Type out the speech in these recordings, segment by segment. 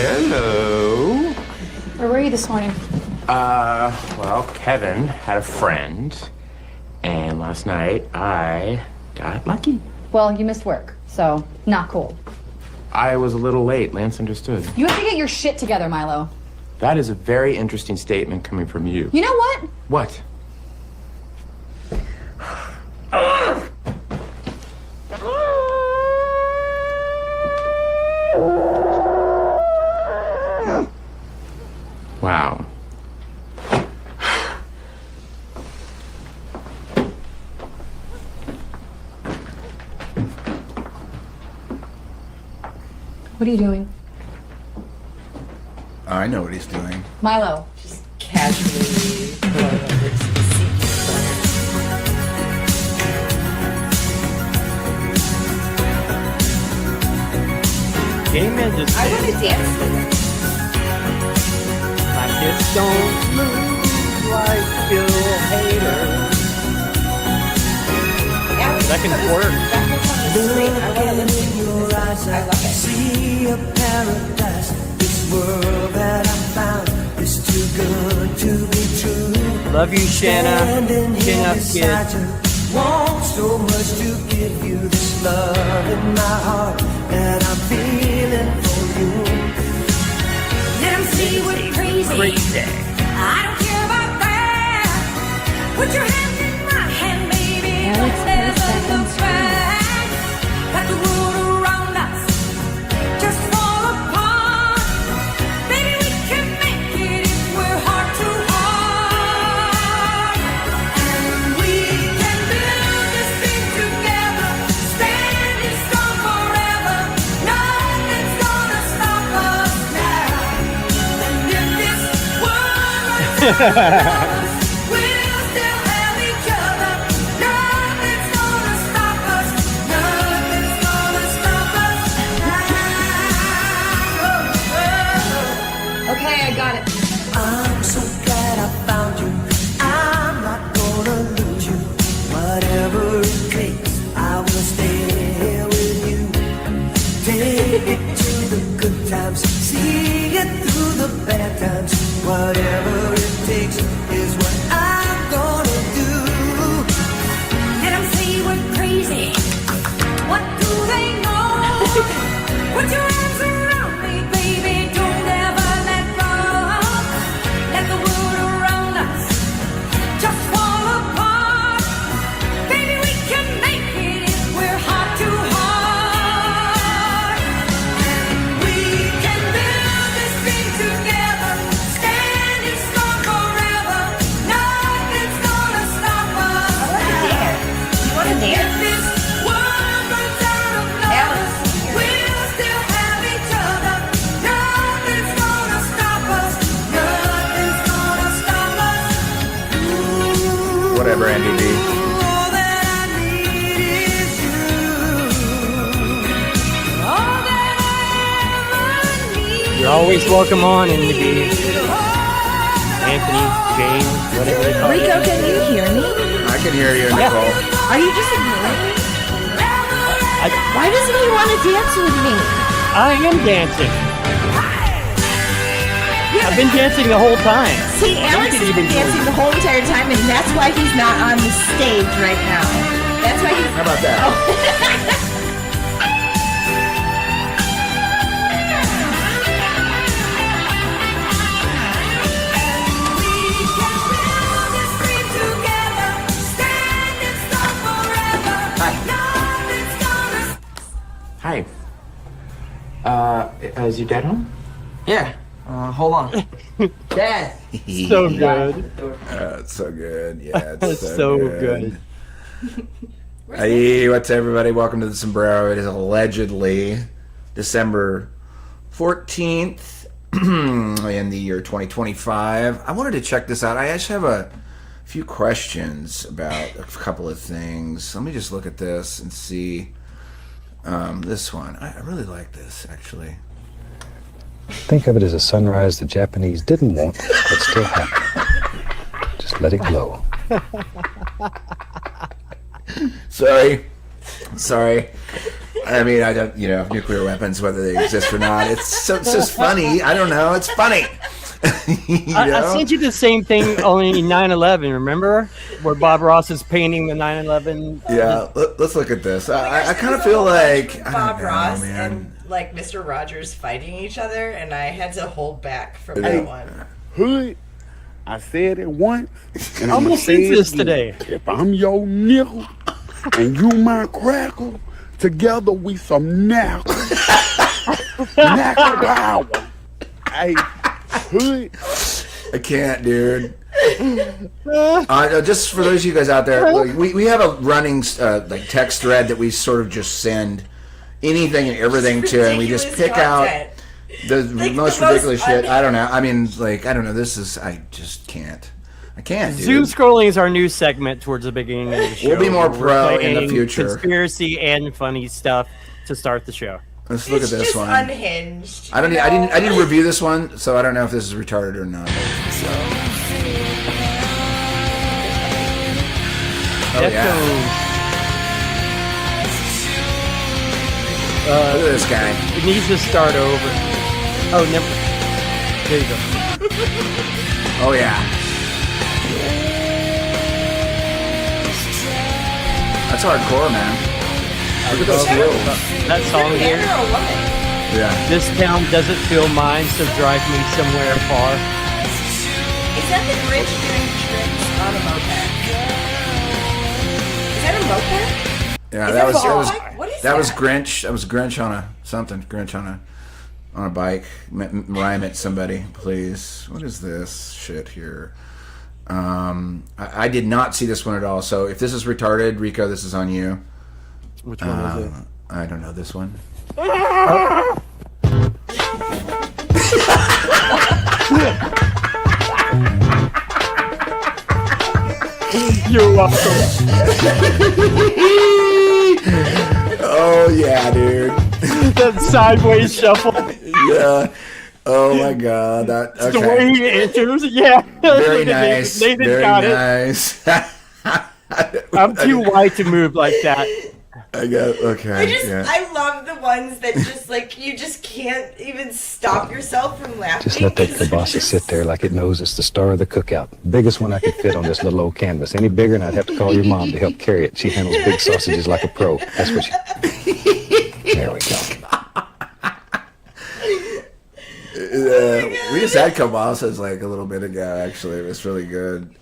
Hello. Where were you this morning? Well, Kevin had a friend, and last night I got lucky. Well, you missed work, so not cool. I was a little late. Lance understood. You have to get your shit together, Milo. That is a very interesting statement coming from you. You know what? What? Wow. What are you doing? I know what he's doing. Milo. Just casually going over to the seat. Amen. Just I want to dance with it. my kids don't move like Bill Hader. Second quarter. That was on the street. I want to listen to this. I love it. See a paradise. This world that I found is too good to be true. Love you, Shanna. Chin up, kid. Want so much to give you this love in my heart that I'm feeling for you. Let 'em see we're crazy. Crazy. I don't care about that. Put your hand in my hand, baby. Alex, Don't ever perfect. look back. Let the world around us just fall apart. Baby, we can make it if we're heart to heart. And we can build this thing together, standing strong forever. Nothing's gonna stop us now. And if this world runs out of us, we'll still have each other. Nothing's gonna stop us. Nothing's gonna stop us now. Okay, I got it. I'm so glad I found you. I'm not gonna lose you. Whatever it takes, I will stay here with you. Take it to the good times, see it through the bad times. Whatever it takes is what I'm gonna do. Let 'em say we're crazy. What do they know? Put your arms around me, baby. Don't ever let go. Let the world around us just fall apart. Baby, we can make it if we're heart to heart. And we can build this thing together, standing strong forever. Nothing's gonna stop us now. You want to If dance? this world runs out of lovers, we'll still have each other. Nothing's gonna stop us. Nothing's gonna stop us. Whatever, Andy D. All that I need is you. All that I ever need. You're always welcome on, Andy. Anthony, James, whatever they call Rico, you. can you hear me? I can hear you, Nicole. Are you just ignoring me? I Why doesn't he want to dance with me? am dancing. I've been dancing the whole time. See, Alex has been dancing the whole entire time, and that's why he's not on the stage right now. That's why he's. How about that? Hi. Is your dad home? Yeah. Hold on. Dad. So good. It's so good. Yeah, it's So good. Hey, what's up, everybody? Welcome to the Sombrero. It is allegedly December 14th in the year 2025. I wanted to check this out. I actually have a few questions about a couple of things. Let me just look at this and see. This one. I really like this, actually. Think of it as a sunrise the Japanese didn't want, but still happened. Just let it glow. Sorry. I mean, I don't, nuclear weapons, whether they exist or not. It's just funny. I don't know. It's funny. I sent you the same thing only 9/11. Remember where Bob Ross is painting the 9/11? Yeah, let's look at this. I kind of feel like Bob Ross and like Mr. Rogers fighting each other, and I had to hold back from that one. Hood, I said it once, and I'm I'm gonna say see it this again. today. If I'm your nickel and you my crackle, together we some knackle. Knackle power. Hey, hood. I can't, dude. Just for those of you guys out there, like, we have a running like text thread that we sort of just send anything and everything to, and we just pick out the most ridiculous shit. I don't know. I mean, like, I don't know. I just can't. I can't, dude. Zoom scrolling is our new segment towards the beginning of the show. We'll be more We're pro in the playing future. Conspiracy and funny stuff to start the show. Let's look at this just one. Unhinged. I didn't review this one, so I don't know if this is retarded or not. So. Oh yeah. Look at this guy. It needs to start over. Oh, never. There you go. Oh yeah. That's hardcore, man. Look at those wheels. That song here. Yeah. This town doesn't feel mine, so drive me somewhere far. Is that the Grinch doing tricks on a moped? Is that a moped? Yeah, Is that that was a bike? What is that was that? Grinch. That was Grinch on a something. Grinch on a bike. Rhyme it, somebody, please. What is this shit here? I did not see this one at all. So if this is retarded, Rico, this is on you. Which one is it? I don't know this one. You're welcome. Oh yeah, dude. That sideways shuffle. Yeah. Oh my god. That The way he enters. Yeah. Very nice. Nathan Very got it. nice. I'm too white to move like that. I got okay. I love the ones that just like you just can't even stop yourself from laughing. Just let that kielbasa sit there like it knows it's the star of the cookout. Biggest one I could fit on this little old canvas. Any bigger and I'd have to call your mom to help carry it. She handles big sausages like a pro. That's what she... There we go. We just had kielbasas like a little bit ago, actually. It was really good.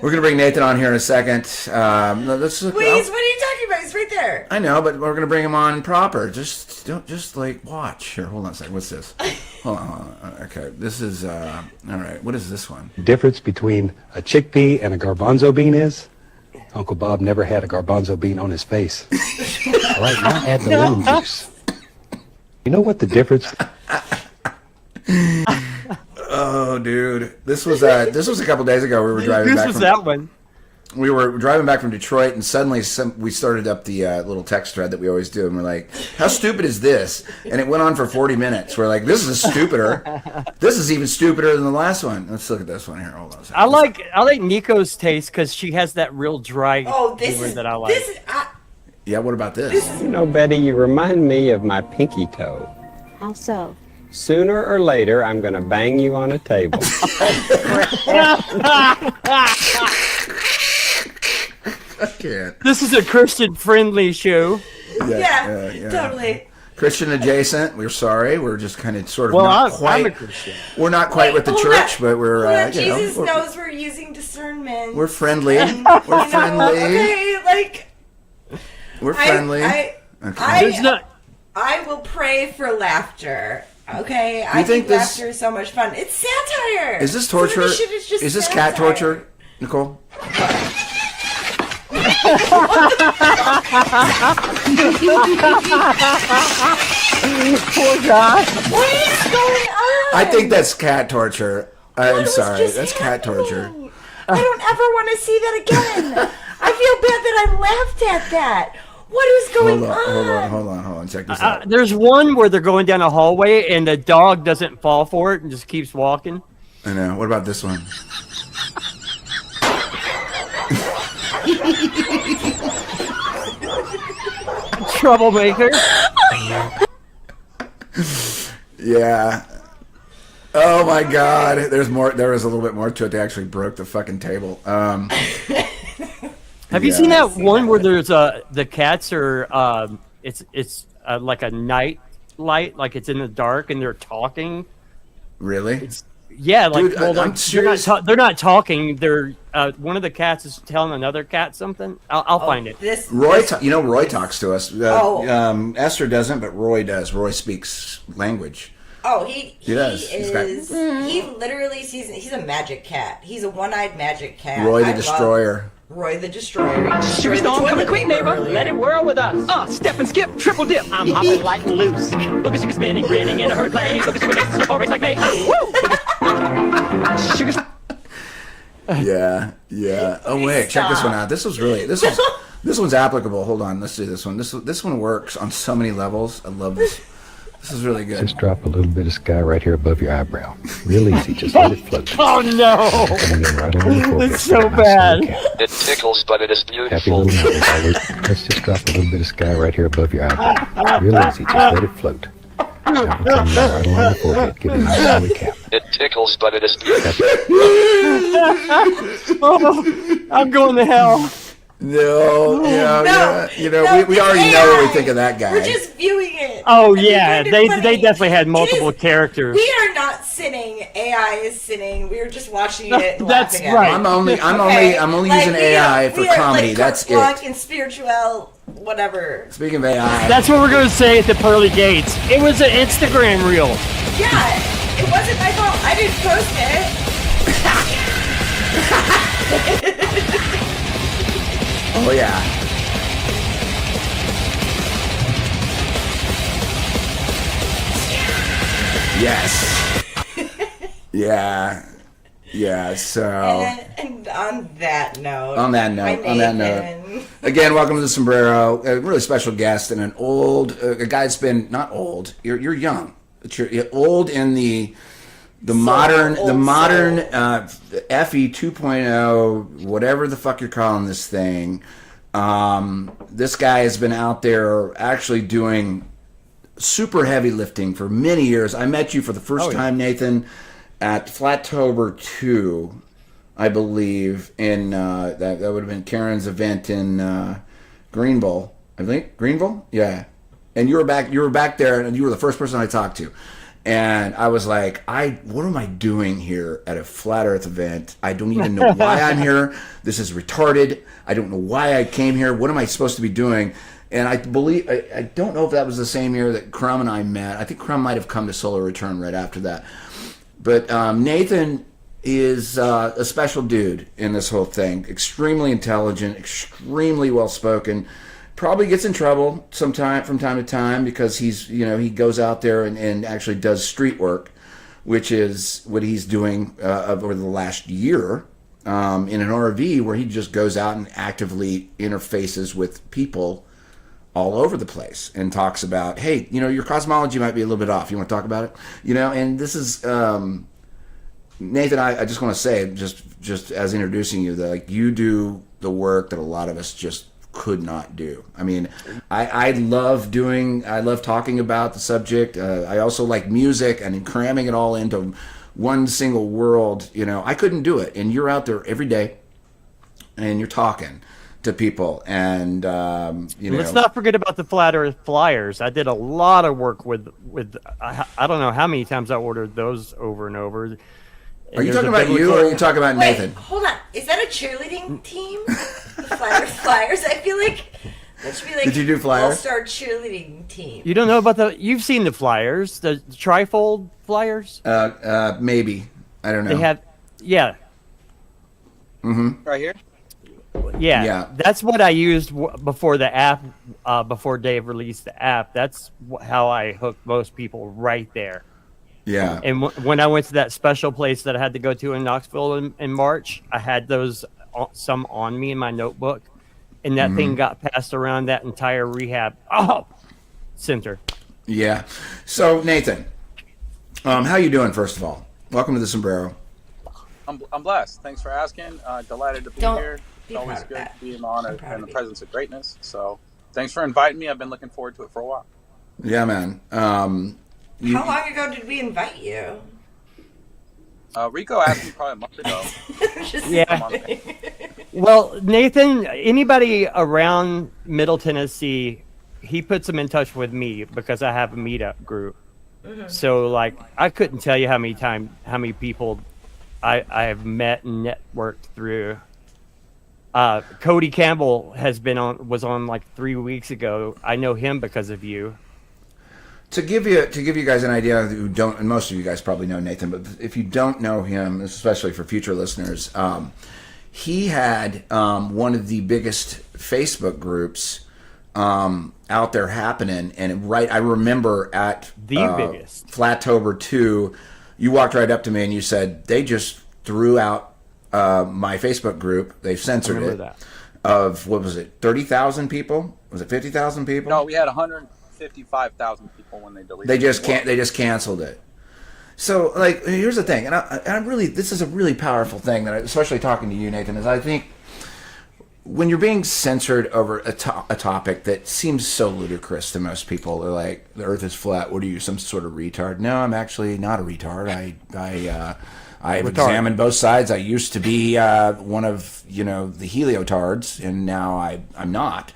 We're going to bring Nathan on here in a second. Let's look. Please, what are you talking about? He's right there. I know, but we're going to bring him on proper. Just like watch. Here, hold on a second. What's this? Hold on. Okay, this is, all right. What is this one? The difference between a chickpea and a garbanzo bean is Uncle Bob never had a garbanzo bean on his face. All right, now add the lemon juice. You know what the difference... Oh, dude, this was a couple days ago. We were driving back. That one. We were driving back from Detroit, and suddenly we started up the little text thread that we always do, and we're like, "How stupid is this?" And it went on for 40 minutes. We're like, "This is stupider. This is even stupider than the last one." Let's look at this one here. Hold on a second. I like Nico's taste because she has that real dry humor that I like. Yeah. What about this? You know, Betty, you remind me of my pinky toe. How so? Sooner or later, I'm going to bang you on a table. I can't. This is a Christian-friendly show. Yeah, totally. Christian adjacent. We're sorry. We're just kind of sort of Well, not I'm quite. a Christian. We're not quite with the church, but we're Jesus knows we're using discernment. we're friendly. And, We're friendly. Okay, like We're friendly. I will pray for laughter. Okay, I think think this- laughter is so much fun. It's satire. Is this torture? Some of this shit is just Is this satire. cat torture, Nicole? Poor guy. What is going on? I think that's cat torture. I'm What was sorry. just That's cat torture. happening? I don't ever want to see that again. I feel bad that I laughed at that. What is going on? Hold on. Check this out. There's one where they're going down a hallway and the dog doesn't fall for it and just keeps walking. I know. What about this one? Troublemaker. Yeah. Oh my God. There was a little bit more to it. They actually broke the fucking table. Have you seen that one where there's the cats are it's like a night light, like it's in the dark and they're talking? Really? Yeah, like Dude, I'm serious. they're not talking. They're one of the cats is telling another cat something. I'll find it. Roy talks to us. Esther doesn't, but Roy does. Roy speaks language. Oh, he does. He literally sees. He's a magic cat. He's a one-eyed magic cat. Roy the Destroyer. Roy the Destroyer. Sugar Storm coming quick, neighbor. Let it whirl with us. Step and skip, triple dip. I'm hopping light and loose. Look at Sugar spinning, grinning in a herd play. Look at Sugar dancing, so race like me. Woo! Sugar. Yeah. Oh wait, check this one out. This one's applicable. Hold on, let's do this one. This one works on so many levels. I love this. This is really good. Just drop a little bit of sky right here above your eyebrow. Real easy, just let it float. Oh no! And then right on the forehead. It's so bad. It tickles, but it is Happy beautiful. little mountains always. Let's just drop a little bit of sky right here above your eyebrow. Real easy, just let it float. Now we'll come right along the forehead. Give it a nice curly cap. It tickles, but it is beautiful. Oh, I'm going to hell. No, we already know what we think of that guy. We're just viewing it. Oh yeah, they definitely had multiple characters. We are not sinning. AI is sinning. We are just watching it. And That's laughing right. At it. I'm only using AI for comedy. That's it. And spiritual, whatever. Speaking of AI, That's what we're going to say at the pearly gates. It was an Instagram reel. Yeah, it wasn't my fault. I didn't post it. oh yeah. Yes. Yeah. So. And on that note. Again, welcome to the Sombrero. A really special guest and a guy that's been not old. You're young. But you're old in the modern FE 2.0, whatever the fuck you're calling this thing. This guy has been out there actually doing super heavy lifting for many years. I met you for the first time, Nathan, at Flattober 2, I believe, in that would have been Karen's event in Greenville. I think Greenville, yeah. And you were back there, and you were the first person I talked to. And I was like, what am I doing here at a Flat Earth event? I don't even know why I'm here. This is retarded. I don't know why I came here. What am I supposed to be doing? And I don't know if that was the same year that Crumb and I met. I think Crumb might have come to Solar Return right after that. But Nathan is a special dude in this whole thing. Extremely intelligent, extremely well-spoken. Probably gets in trouble from time to time because he goes out there and actually does street work, which is what he's doing over the last year in an RV where he just goes out and actively interfaces with people all over the place and talks about, hey, your cosmology might be a little bit off. You want to talk about it? And this is Nathan. I just want to say, just as introducing you, that you do the work that a lot of us just could not do. I mean, I love talking about the subject. I also like music and cramming it all into one single world. I couldn't do it. And you're out there every day and you're talking to people. And, let's not forget about the Flat Earth Flyers. I did a lot of work with I don't know how many times I ordered those over and over. Are you talking about you or are you talking about Nathan? Hold on. Is that a cheerleading team? The Flat Earth Flyers? I feel like that should be like Did you do Flyers? All-Star cheerleading team. You don't know about you've seen the Flyers, the trifold Flyers? Maybe. I don't know. They have, yeah. Mm-hmm. Right here? Yeah. That's what I used before the app, before Dave released the app. That's how I hooked most people right there. Yeah. And when I went to that special place that I had to go to in Knoxville in March, I had those some on me in my notebook, and that thing got passed around that entire rehab center. Yeah. So Nathan, how you doing? First of all, welcome to the Sombrero. I'm blessed. Thanks for asking. Delighted to be here. It's always good to be in the honor and the presence of greatness. So thanks for inviting me. I've been looking forward to it for a while. Yeah, man. How long ago did we invite you? Rico asked me probably a month ago. Yeah. Well, Nathan, anybody around Middle Tennessee, he puts them in touch with me because I have a meetup group. So, like, I couldn't tell you how many people I have met and networked through. Cody Campbell was on like 3 weeks ago. I know him because of you. To give you guys an idea who don't, and most of you guys probably know Nathan, but if you don't know him, especially for future listeners, he had one of the biggest Facebook groups out there happening, and I remember at the biggest Flatober 2, you walked right up to me and you said they just threw out my Facebook group. They've censored it. That. Of what was it? 30,000 people? Was it 50,000 people? No, we had 155,000 people when they deleted. They just canceled it. So, like, here's the thing, and I really, this is a really powerful thing that, especially talking to you, Nathan, is I think when you're being censored over a topic that seems so ludicrous to most people, they're like, the Earth is flat. What are you, some sort of retard? No, I'm actually not a retard. I've examined both sides. I used to be one of the heliotards, and now I'm not.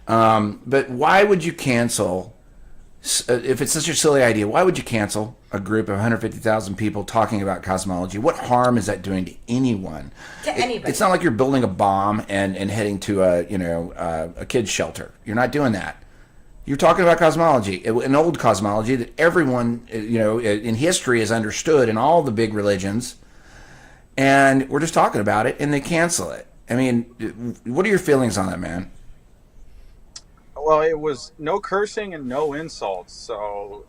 But why would you cancel? If it's such a silly idea, why would you cancel a group of 150,000 people talking about cosmology? What harm is that doing to anyone? To anybody. It's not like you're building a bomb and heading to a kid's shelter. You're not doing that. You're talking about cosmology, an old cosmology that everyone in history has understood in all the big religions, and we're just talking about it, and they cancel it. I mean, what are your feelings on that, man? Well, it was no cursing and no insults.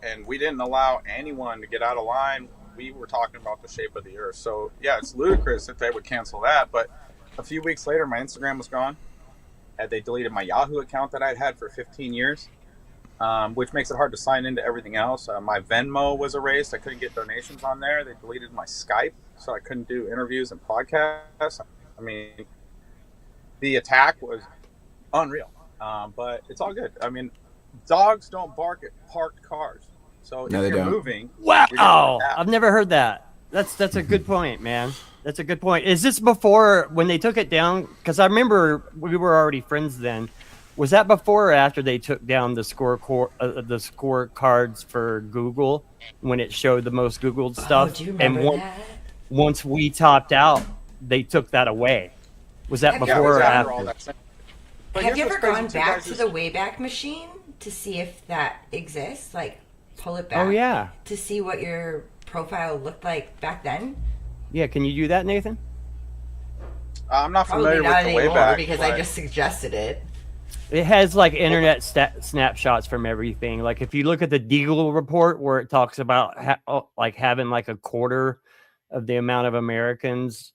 And we didn't allow anyone to get out of line. We were talking about the shape of the Earth. So, yeah, it's ludicrous if they would cancel that. But a few weeks later, my Instagram was gone. They deleted my Yahoo account that I'd had for 15 years, which makes it hard to sign into everything else. My Venmo was erased. I couldn't get donations on there. They deleted my Skype, so I couldn't do interviews and podcasts. I mean, the attack was unreal. But it's all good. I mean, dogs don't bark at parked cars. So if you're moving, wow, I've never heard that. That's a good point, man. That's a good point. Is this before when they took it down? Because I remember we were already friends then. Was that before or after they took down the scorecards for Google when it showed the most Googled stuff? Do you remember that? Once we topped out, they took that away. Was that before or after? Have you ever gone back to the Wayback Machine to see if that exists? Like, pull it back. Oh, yeah. To see what your profile looked like back then? Yeah, can you do that, Nathan? I'm not familiar with the Wayback. Because I just suggested it. It has, like, internet snapshots from everything. Like, if you look at the Deagle report where it talks about, having, like, a quarter of the amount of Americans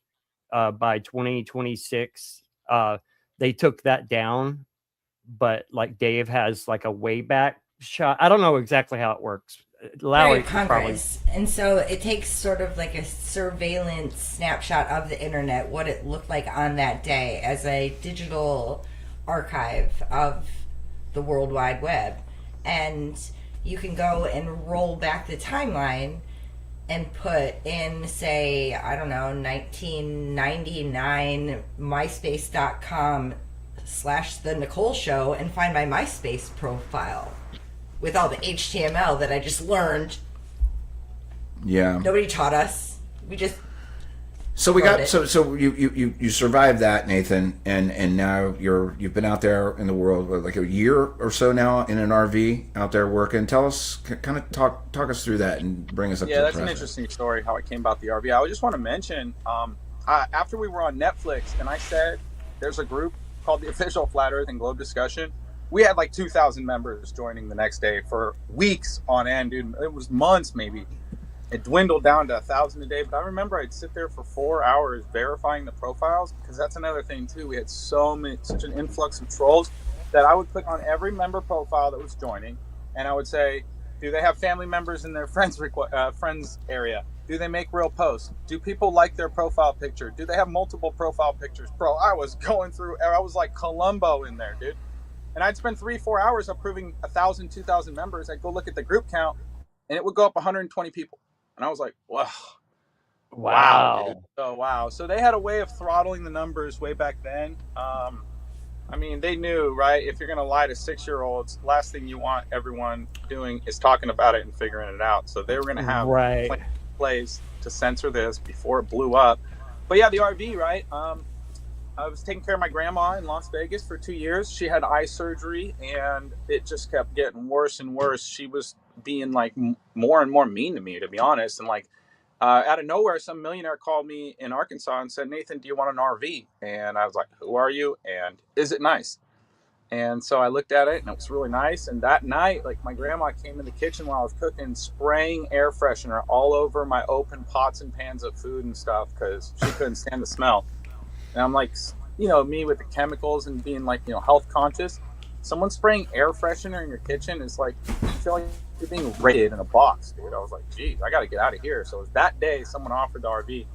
by 2026, they took that down, but like Dave has like a way back shot. I don't know exactly how it works. Lowry Congress. And so it takes sort of like a surveillance snapshot of the internet, what it looked like on that day as a digital archive of the World Wide Web. And you can go and roll back the timeline and put in, say, I don't know, 1999 myspace.com/The Nicole Show and find my MySpace profile with all the HTML that I just learned. Yeah. Nobody taught us. We just So we got so you survived that, Nathan, and now you've been out there in the world like a year or so now in an RV out there working. Tell us, kind of talk us through that and bring us up to the present. Yeah, that's an interesting story how I came about the RV. I just want to mention after we were on Netflix and I said there's a group called the Official Flat Earth and Globe Discussion. We had like 2,000 members joining the next day for weeks on end, dude. It was months maybe. It dwindled down to 1,000 a day, but I remember I'd sit there for 4 hours verifying the profiles, because that's another thing too. We had such an influx of trolls that I would click on every member profile that was joining, and I would say, do they have family members in their friends area? Do they make real posts? Do people like their profile picture? Do they have multiple profile pictures? Bro, I was going through. I was like Columbo in there, dude. And I'd spend 3-4 hours approving 1,000, 2,000 members. I'd go look at the group count, and it would go up 120 people. And I was like, wow. Wow. Wow. So they had a way of throttling the numbers way back then. I mean, they knew, right? If you're going to lie to 6-year-olds, last thing you want everyone doing is talking about it and figuring it out. So they were going to have plays to censor this before it blew up. But yeah, the RV, right? I was taking care of my grandma in Las Vegas for 2 years. She had eye surgery, and it just kept getting worse and worse. She was being like more and more mean to me, to be honest. And like out of nowhere, some millionaire called me in Arkansas and said, "Nathan, do you want an RV?" And I was like, "Who are you? And is it nice?" And so I looked at it, and it was really nice. And that night, like, my grandma came in the kitchen while I was cooking, spraying air freshener all over my open pots and pans of food and stuff because she couldn't stand the smell. And I'm like, you know, me with the chemicals and being like, you know, health conscious. Someone spraying air freshener in your kitchen is like, you feel like you're being raided in a box, dude. I was like, geez, I got to get out of here. So that day, someone offered the RV.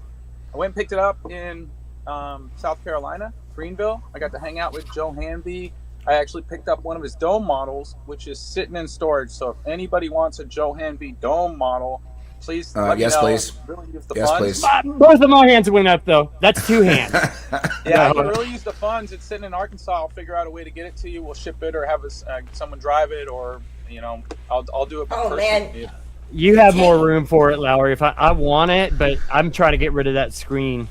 I went and picked it up in South Carolina, Greenville. I got to hang out with Joe Hanby. I actually picked up one of his dome models, which is sitting in storage. So if anybody wants a Joe Hanby dome model, please let me know. Please. Really use the Yes, funds. please. Both of my hands went up, though. That's 2 hands. Yeah, I can really use the funds. It's sitting in Arkansas. I'll figure out a way to get it to you. We'll ship it or have someone drive it, or, you know, I'll do it personally. Man. You have more room for it, Lowry. If I want it, but I'm trying to get rid of that screen.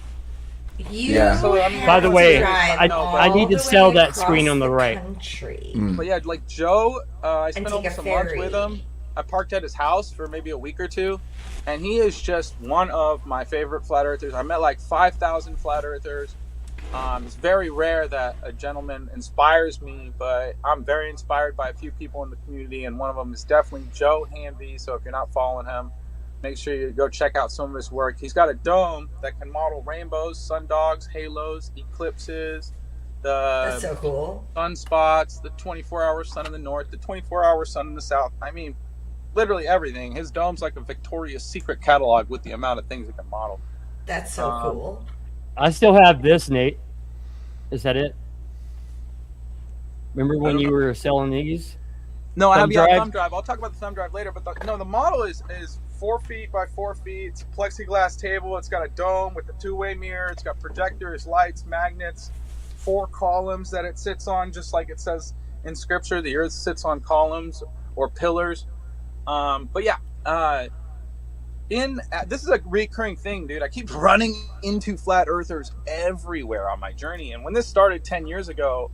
By the way, I need to sell that screen on the right. But yeah, like Joe, I spent almost a month with him. I parked at his house for maybe a week or two, and he is just one of my favorite flat earthers. I met like 5,000 flat earthers. It's very rare that a gentleman inspires me, but I'm very inspired by a few people in the community, and one of them is definitely Joe Hanby. So if you're not following him, make sure you go check out some of his work. He's got a dome that can model rainbows, sundogs, halos, eclipses, That's so cool. Sunspots, the 24-hour sun in the north, the 24-hour sun in the south. I mean, literally everything. His dome's like a Victoria's Secret catalog with the amount of things it can model. That's so cool. I still have this, Nate. Is that it? Remember when you were selling these? No, I have the thumb drive. I'll talk about the thumb drive later. But the model is 4 feet by 4 feet. It's a plexiglass table. It's got a dome with a two-way mirror. It's got projectors, lights, magnets, 4 columns that it sits on, just like it says in Scripture. The earth sits on columns or pillars. But yeah, this is a recurring thing, dude. I keep running into flat earthers everywhere on my journey. And when this started 10 years ago,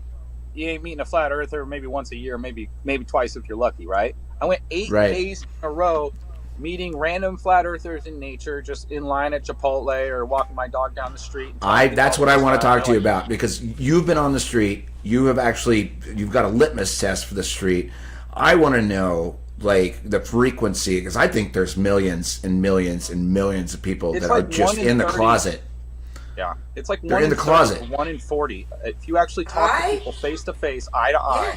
you ain't meeting a flat earther maybe once a year, maybe twice if you're lucky, right? I went 8 days in a row meeting random flat earthers in nature, just in line at Chipotle or walking my dog down the street. That's what I want to talk to you about, because you've been on the street. You've got a litmus test for the street. I want to know, like, the frequency, because I think there's millions and millions and millions of people that are just in the closet. Yeah, it's like they're in the closet. 1 in 40. If you actually talk to people face to face, eye to eye,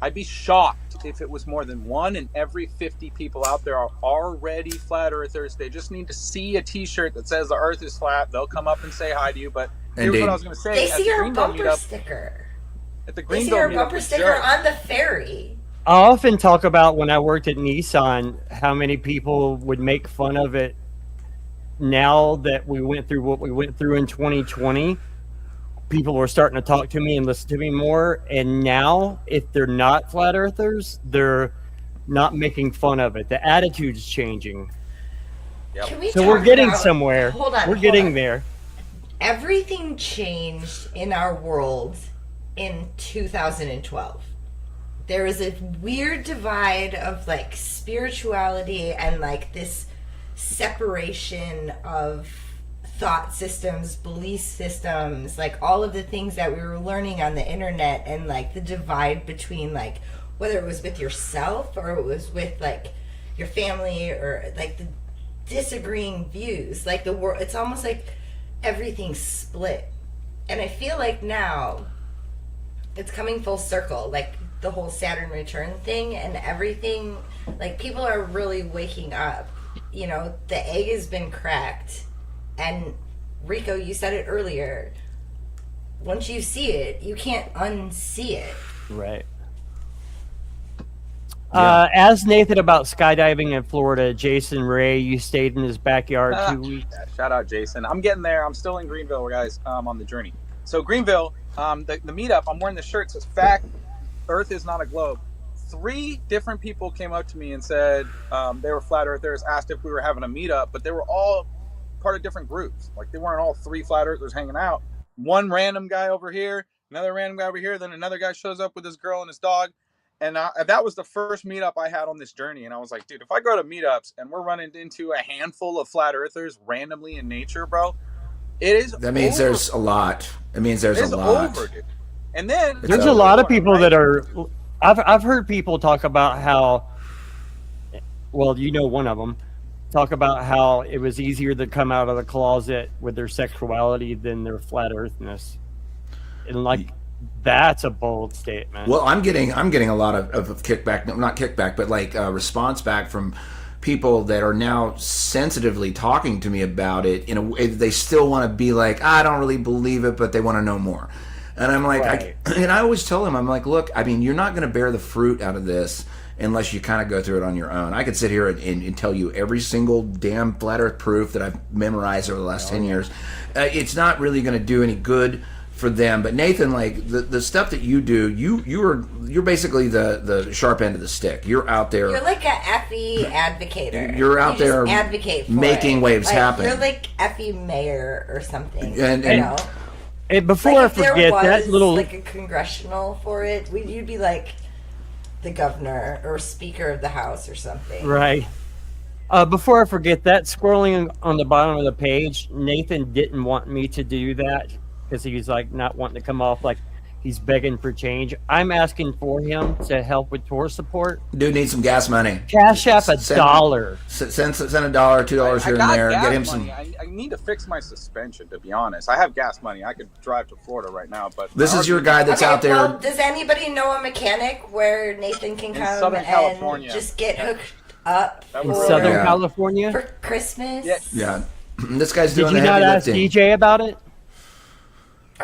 I'd be shocked if it was more than 1 in every 50 people out there are already flat earthers. They just need to see a T-shirt that says the Earth is flat. They'll come up and say hi to you. But here's what I was going to say: they see your bumper sticker. At the They Greenville see your meetup bumper with sticker Joe. on the ferry. I often talk about when I worked at Nissan, how many people would make fun of it now that we went through what we went through in 2020. People were starting to talk to me and listen to me more. And now, if they're not flat earthers, they're not making fun of it. The attitude's changing. Yep. So we're getting somewhere. We're getting there. Everything changed in our world in 2012. There was a weird divide of like spirituality and like this separation of thought systems, belief systems, like all of the things that we were learning on the internet, and like the divide between like whether it was with yourself or it was with like your family, or like the disagreeing views, like the world. It's almost like everything's split. And I feel like now it's coming full circle, like the whole Saturn return thing and everything. Like people are really waking up. You know, the egg has been cracked. And Rico, you said it earlier. Once you see it, you can't unsee it. Right. As Nathan about skydiving in Florida, Jason Ray, you stayed in his backyard 2 weeks. Yeah, shout out Jason. I'm getting there. I'm still in Greenville, guys. On the journey. So Greenville, the meetup. I'm wearing the shirt. Says "Fact: Earth is not a globe." 3 different people came up to me and said they were flat earthers. Asked if we were having a meetup, but they were all part of different groups. Like they weren't all 3 flat earthers hanging out. One random guy over here, another random guy over here, then another guy shows up with his girl and his dog. And that was the first meetup I had on this journey. And I was like, dude, if I go to meetups and we're running into a handful of flat earthers randomly in nature, bro, it is That means over. there's a lot. It means there's It's a lot. over, dude. And then There's a lot of people that are. I've heard people talk about how. Well, you know, one of them talk about how it was easier to come out of the closet with their sexuality than their flat earthness, and like that's a bold statement. Well, I'm getting a lot of kickback, not kickback, but like response back from people that are now sensitively talking to me about it. In a way, they still want to be like, I don't really believe it, but they want to know more. And I'm like, Right. I always tell them, I'm like, look, I mean, you're not going to bear the fruit out of this unless you kind of go through it on your own. I could sit here and tell you every single damn flat earth proof that I've memorized over the last 10 years. It's not really going to do any good for them. But Nathan, like the stuff that you do, you're basically the sharp end of the stick. You're out there. You're like a Effie advocator. You're out You just there advocate for making it. waves Like, happen. You're like Effie mayor or something. And- you know? And before Like, I if there forget was that little. like a congressional for it, you'd be like the governor or speaker of the house or something. Right. Before I forget that, scrolling on the bottom of the page, Nathan didn't want me to do that because he was like not wanting to come off like he's begging for change. I'm asking for him to help with tour support. Dude needs some gas money. Cash App $1. Send $1, $2 here and got there. gas Get him money. I need to fix my suspension, to be honest. I have gas money. I could drive to Florida right now, but This is your guy that's out there. Well, does anybody know a mechanic where Nathan can come Southern and California. just get hooked up That In would for, really Southern Yeah. California. for Christmas? Yeah, this guy's Did doing you the not heavy ask lifting. DJ about it?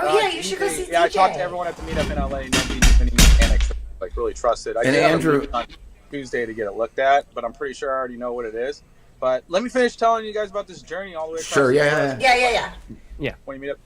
Oh yeah, you should go see DJ. Yeah, I talked to everyone at the meetup in LA. Nobody knew any mechanics that, like really trusted. I And did have a Andrew- meeting on Tuesday to get it looked at, but I'm pretty sure I already know what it is. But let me finish telling you guys about this journey all the way across. Sure, the yeah, US. Yeah. When you meet up.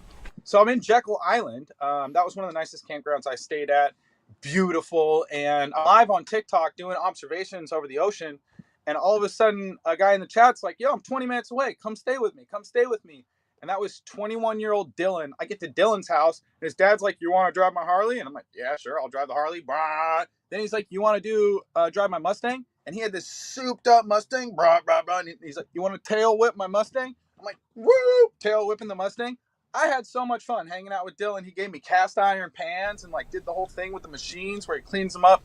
So I'm in Jekyll Island. That was one of the nicest campgrounds I stayed at. Beautiful. And I'm live on TikTok doing observations over the ocean. And all of a sudden, a guy in the chat's like, yo, I'm 20 minutes away. Come stay with me. Come stay with me. And that was 21-year-old Dylan. I get to Dylan's house. And his dad's like, you want to drive my Harley? And I'm like, yeah, sure. I'll drive the Harley. Bah. Then he's like, you want to drive my Mustang? And he had this souped up Mustang. Blah, blah, blah. And he's like, you want to tail whip my Mustang? I'm like, woo! Tail whipping the Mustang. I had so much fun hanging out with Dylan. He gave me cast iron pans and like did the whole thing with the machines where he cleans them up.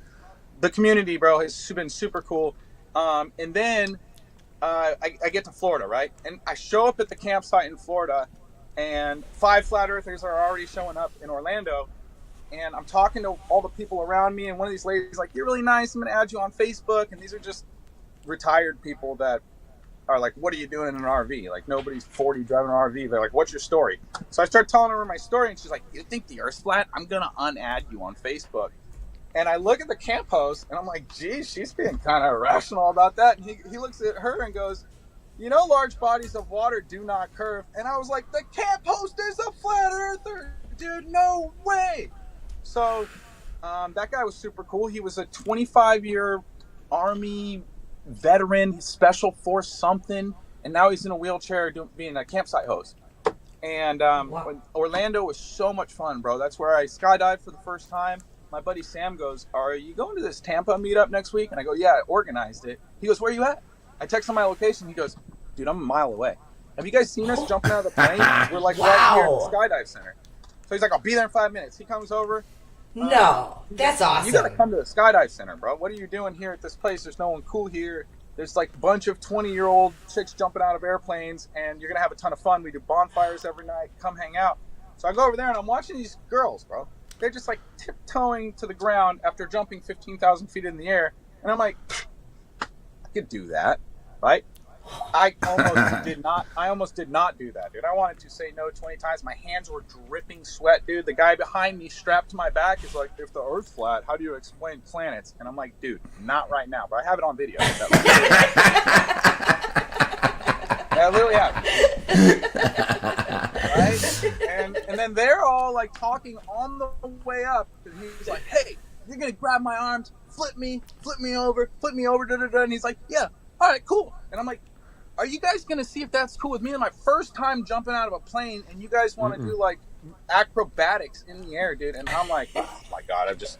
The community, bro, has been super cool. And then I get to Florida, right? And I show up at the campsite in Florida, and 5 flat earthers are already showing up in Orlando. And I'm talking to all the people around me, and one of these ladies is like, you're really nice. I'm going to add you on Facebook. And these are just retired people that are like, what are you doing in an RV? Like, nobody's 40 driving an RV. They're like, what's your story? So I start telling her my story, and she's like, you think the Earth's flat? I'm going to unadd you on Facebook. And I look at the camp host, and I'm like, geez, she's being kind of irrational about that. And he looks at her and goes, you know, large bodies of water do not curve. And I was like, the camp host is a flat earther, dude, no way. So that guy was super cool. He was a 25-year Army veteran, special force something, and now he's in a wheelchair being a campsite host. And Orlando was so much fun, bro. That's where I skydived for the first time. My buddy Sam goes, are you going to this Tampa meetup next week? And I go, yeah, I organized it. He goes, where are you at? I text him my location. He goes, dude, I'm a mile away. Have you guys seen us jumping out of the plane? We're like right here at the skydive center. So he's like, I'll be there in 5 minutes. He comes over. No, that's awesome. You got to come to the skydive center, bro. What are you doing here at this place? There's no one cool here. There's like a bunch of 20-year-old chicks jumping out of airplanes, and you're going to have a ton of fun. We do bonfires every night. Come hang out. So I go over there, and I'm watching these girls, bro. They're just like tiptoeing to the ground after jumping 15,000 feet in the air. And I'm like, I could do that, right? I almost did not do that, dude. I wanted to say no 20 times. My hands were dripping sweat, dude. The guy behind me strapped to my back is like, if the Earth's flat, how do you explain planets? And I'm like, dude, not right now. But I have it on video. I literally have it. Right? And then they're all like talking on the way up. And he's like, hey, you're going to grab my arms, flip me over, da-da-da. And he's like, yeah, all right, cool. And I'm like, are you guys going to see if that's cool with me? And my first time jumping out of a plane, and you guys want to do like acrobatics in the air, dude. And I'm like, oh my God, I'm just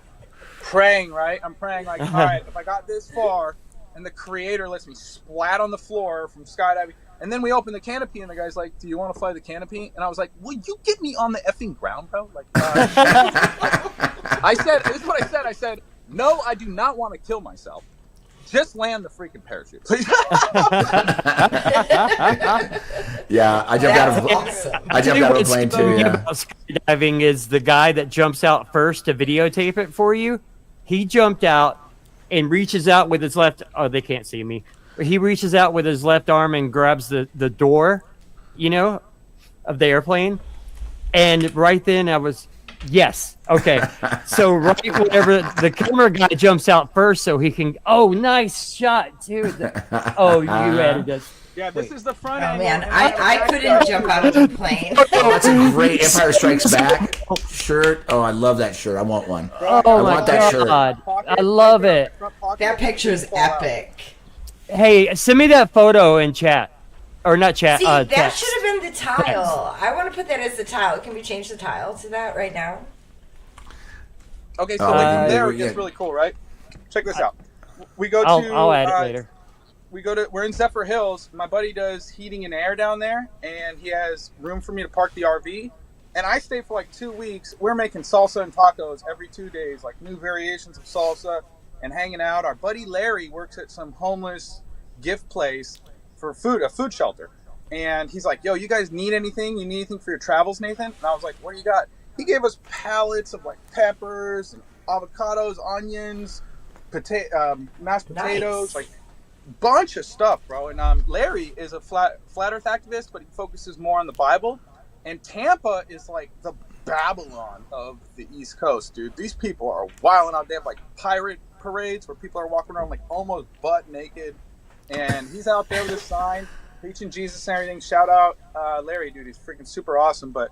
praying, right? I'm praying like, all right, if I got this far and the creator lets me splat on the floor from skydiving, and then we open the canopy and the guy's like, do you want to fly the canopy? And I was like, will you get me on the effing ground, bro? Like, I said, this is what I said. I said, no, I do not want to kill myself. Just land the freaking parachute, please. Yeah, I jumped out of a plane too. Yeah. Skydiving is the guy that jumps out first to videotape it for you. He jumped out and reaches out with his left. Oh, they can't see me. He reaches out with his left arm and grabs the door, of the airplane. And right then I was, yes. Okay. So right whenever the camera guy jumps out first so he can, oh, nice shot too. Oh, you added this. Yeah, this is the front Oh end. man, I couldn't jump out of the plane. Oh, that's a great Empire Strikes Back shirt. Oh, I love that shirt. I want one. Oh I my want that shirt. God. I love it. That picture is epic. Hey, send me that photo in chat. Or not chat, See, that text. should have been the tile. I want to put that as the tile. Can we change the tile to that right now? Okay, so like there it gets really cool, right? Check this out. We go to. I'll add it later. We're in Zephyr Hills. My buddy does heating and air down there, and he has room for me to park the RV. And I stay for like 2 weeks. We're making salsa and tacos every 2 days, like new variations of salsa and hanging out. Our buddy Larry works at some homeless gift place for food, a food shelter. And he's like, yo, you guys need anything? You need anything for your travels, Nathan? And I was like, what do you got? He gave us pallets of like peppers and avocados, onions, mashed potatoes, like bunch of stuff, bro. And Larry is a flat earth activist, but he focuses more on the Bible. And Tampa is like the Babylon of the East Coast, dude. These people are wilding out. They have like pirate parades where people are walking around like almost butt naked. And he's out there with a sign preaching Jesus and everything. Shout out Larry, dude. He's freaking super awesome. But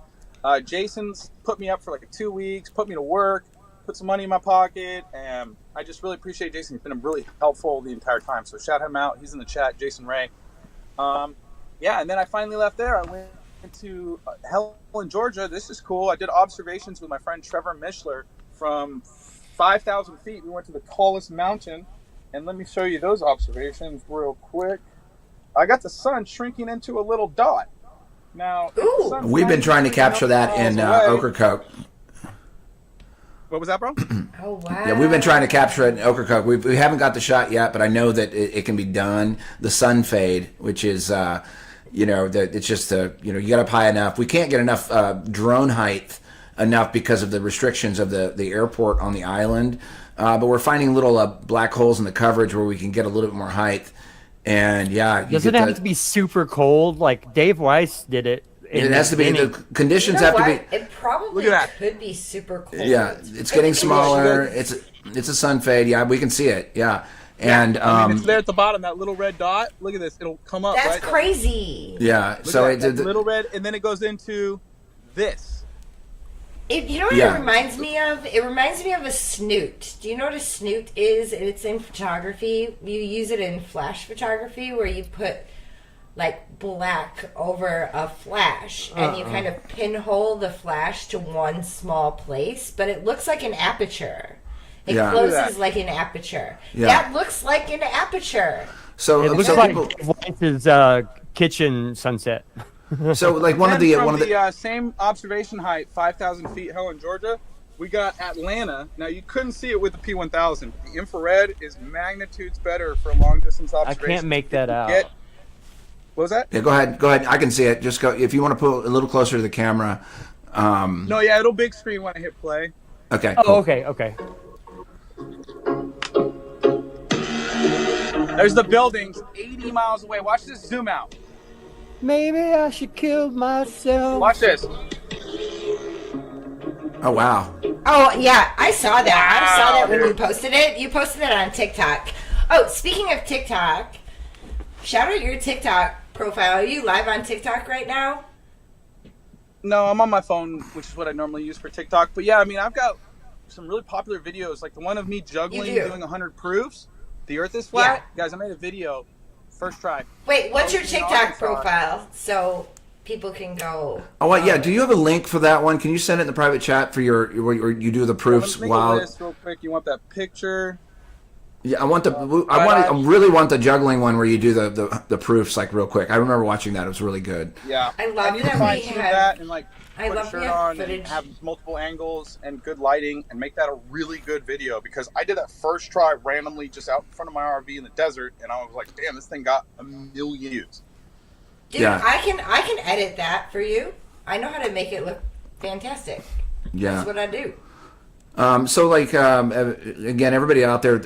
Jason's put me up for like 2 weeks, put me to work, put some money in my pocket, and I just really appreciate Jason. He's been really helpful the entire time. So shout him out. He's in the chat, Jason Ray. Yeah, and then I finally left there. I went to Helen, Georgia. This is cool. I did observations with my friend Trevor Mishler from 5,000 feet. We went to the tallest mountain. And let me show you those observations real quick. I got the sun shrinking into a little dot. Now, we've been trying to capture that in Ocracoke. What was that, bro? Oh, wow. Yeah, we've been trying to capture it in Ocracoke. We haven't got the shot yet, but I know that it can be done. The sun fade, which is, it's just, you get up high enough. We can't get enough drone height enough because of the restrictions of the airport on the island. But we're finding little black holes in the coverage where we can get a little bit more height. And yeah, doesn't it have to be super cold? Like Dave Weiss did it. It has to be. The conditions have to be. It probably could be super cold. Yeah, it's getting smaller. It's a sun fade. Yeah, we can see it. Yeah, and it's there at the bottom. That little red dot. Look at this. It'll come up. That's right? crazy. Yeah. Look So at that little red, and then it goes into this. You know what it reminds me of? It reminds me of a snoot. Do you know what a snoot is? It's in photography. You use it in flash photography where you put like black over a flash and you kind of pinhole the flash to one small place, but it looks like an aperture. It closes like an aperture. Yeah. That looks like an aperture. So it looks like Weiss's kitchen sunset. So like one of the same observation height, 5,000 feet, Helen, Georgia, we got Atlanta. Now you couldn't see it with the P1000. The infrared is magnitudes better for long distance observation. I can't make that out. What was that? Yeah, go ahead. I can see it. Just go if you want to put a little closer to the camera. No, yeah, it'll big screen when I hit play. Okay. Oh, cool. okay. There's the buildings. 80 miles away. Watch this zoom out. Maybe I should kill myself. Watch this. Oh wow. Oh yeah, I saw that. I saw that when you posted it. You posted it on TikTok. Oh, speaking of TikTok, shout out your TikTok profile. Are you live on TikTok right now? No, I'm on my phone, which is what I normally use for TikTok. But yeah, I mean, I've got some really popular videos, like the one of me juggling, doing 100 proofs. The Earth is flat. Yeah. Guys, I made a video, first try. Wait, what's your TikTok profile so people can go? Oh, well, yeah. Do you have a link for that one? Can you send it in the private chat for your where you do the proofs? Wow. Real quick. You want that picture? Yeah, I really want the juggling one where you do the proofs like real quick. I remember watching that; it was really good. Yeah, I love that we had that and like put a shirt on footage. And have multiple angles and good lighting and make that a really good video, because I did that first try randomly just out in front of my RV in the desert, and I was like, damn, this thing got 1 million views. Dude, yeah. I can edit that for you. I know how to make it look fantastic. Yeah, that's what I do. So, like, again, everybody out there,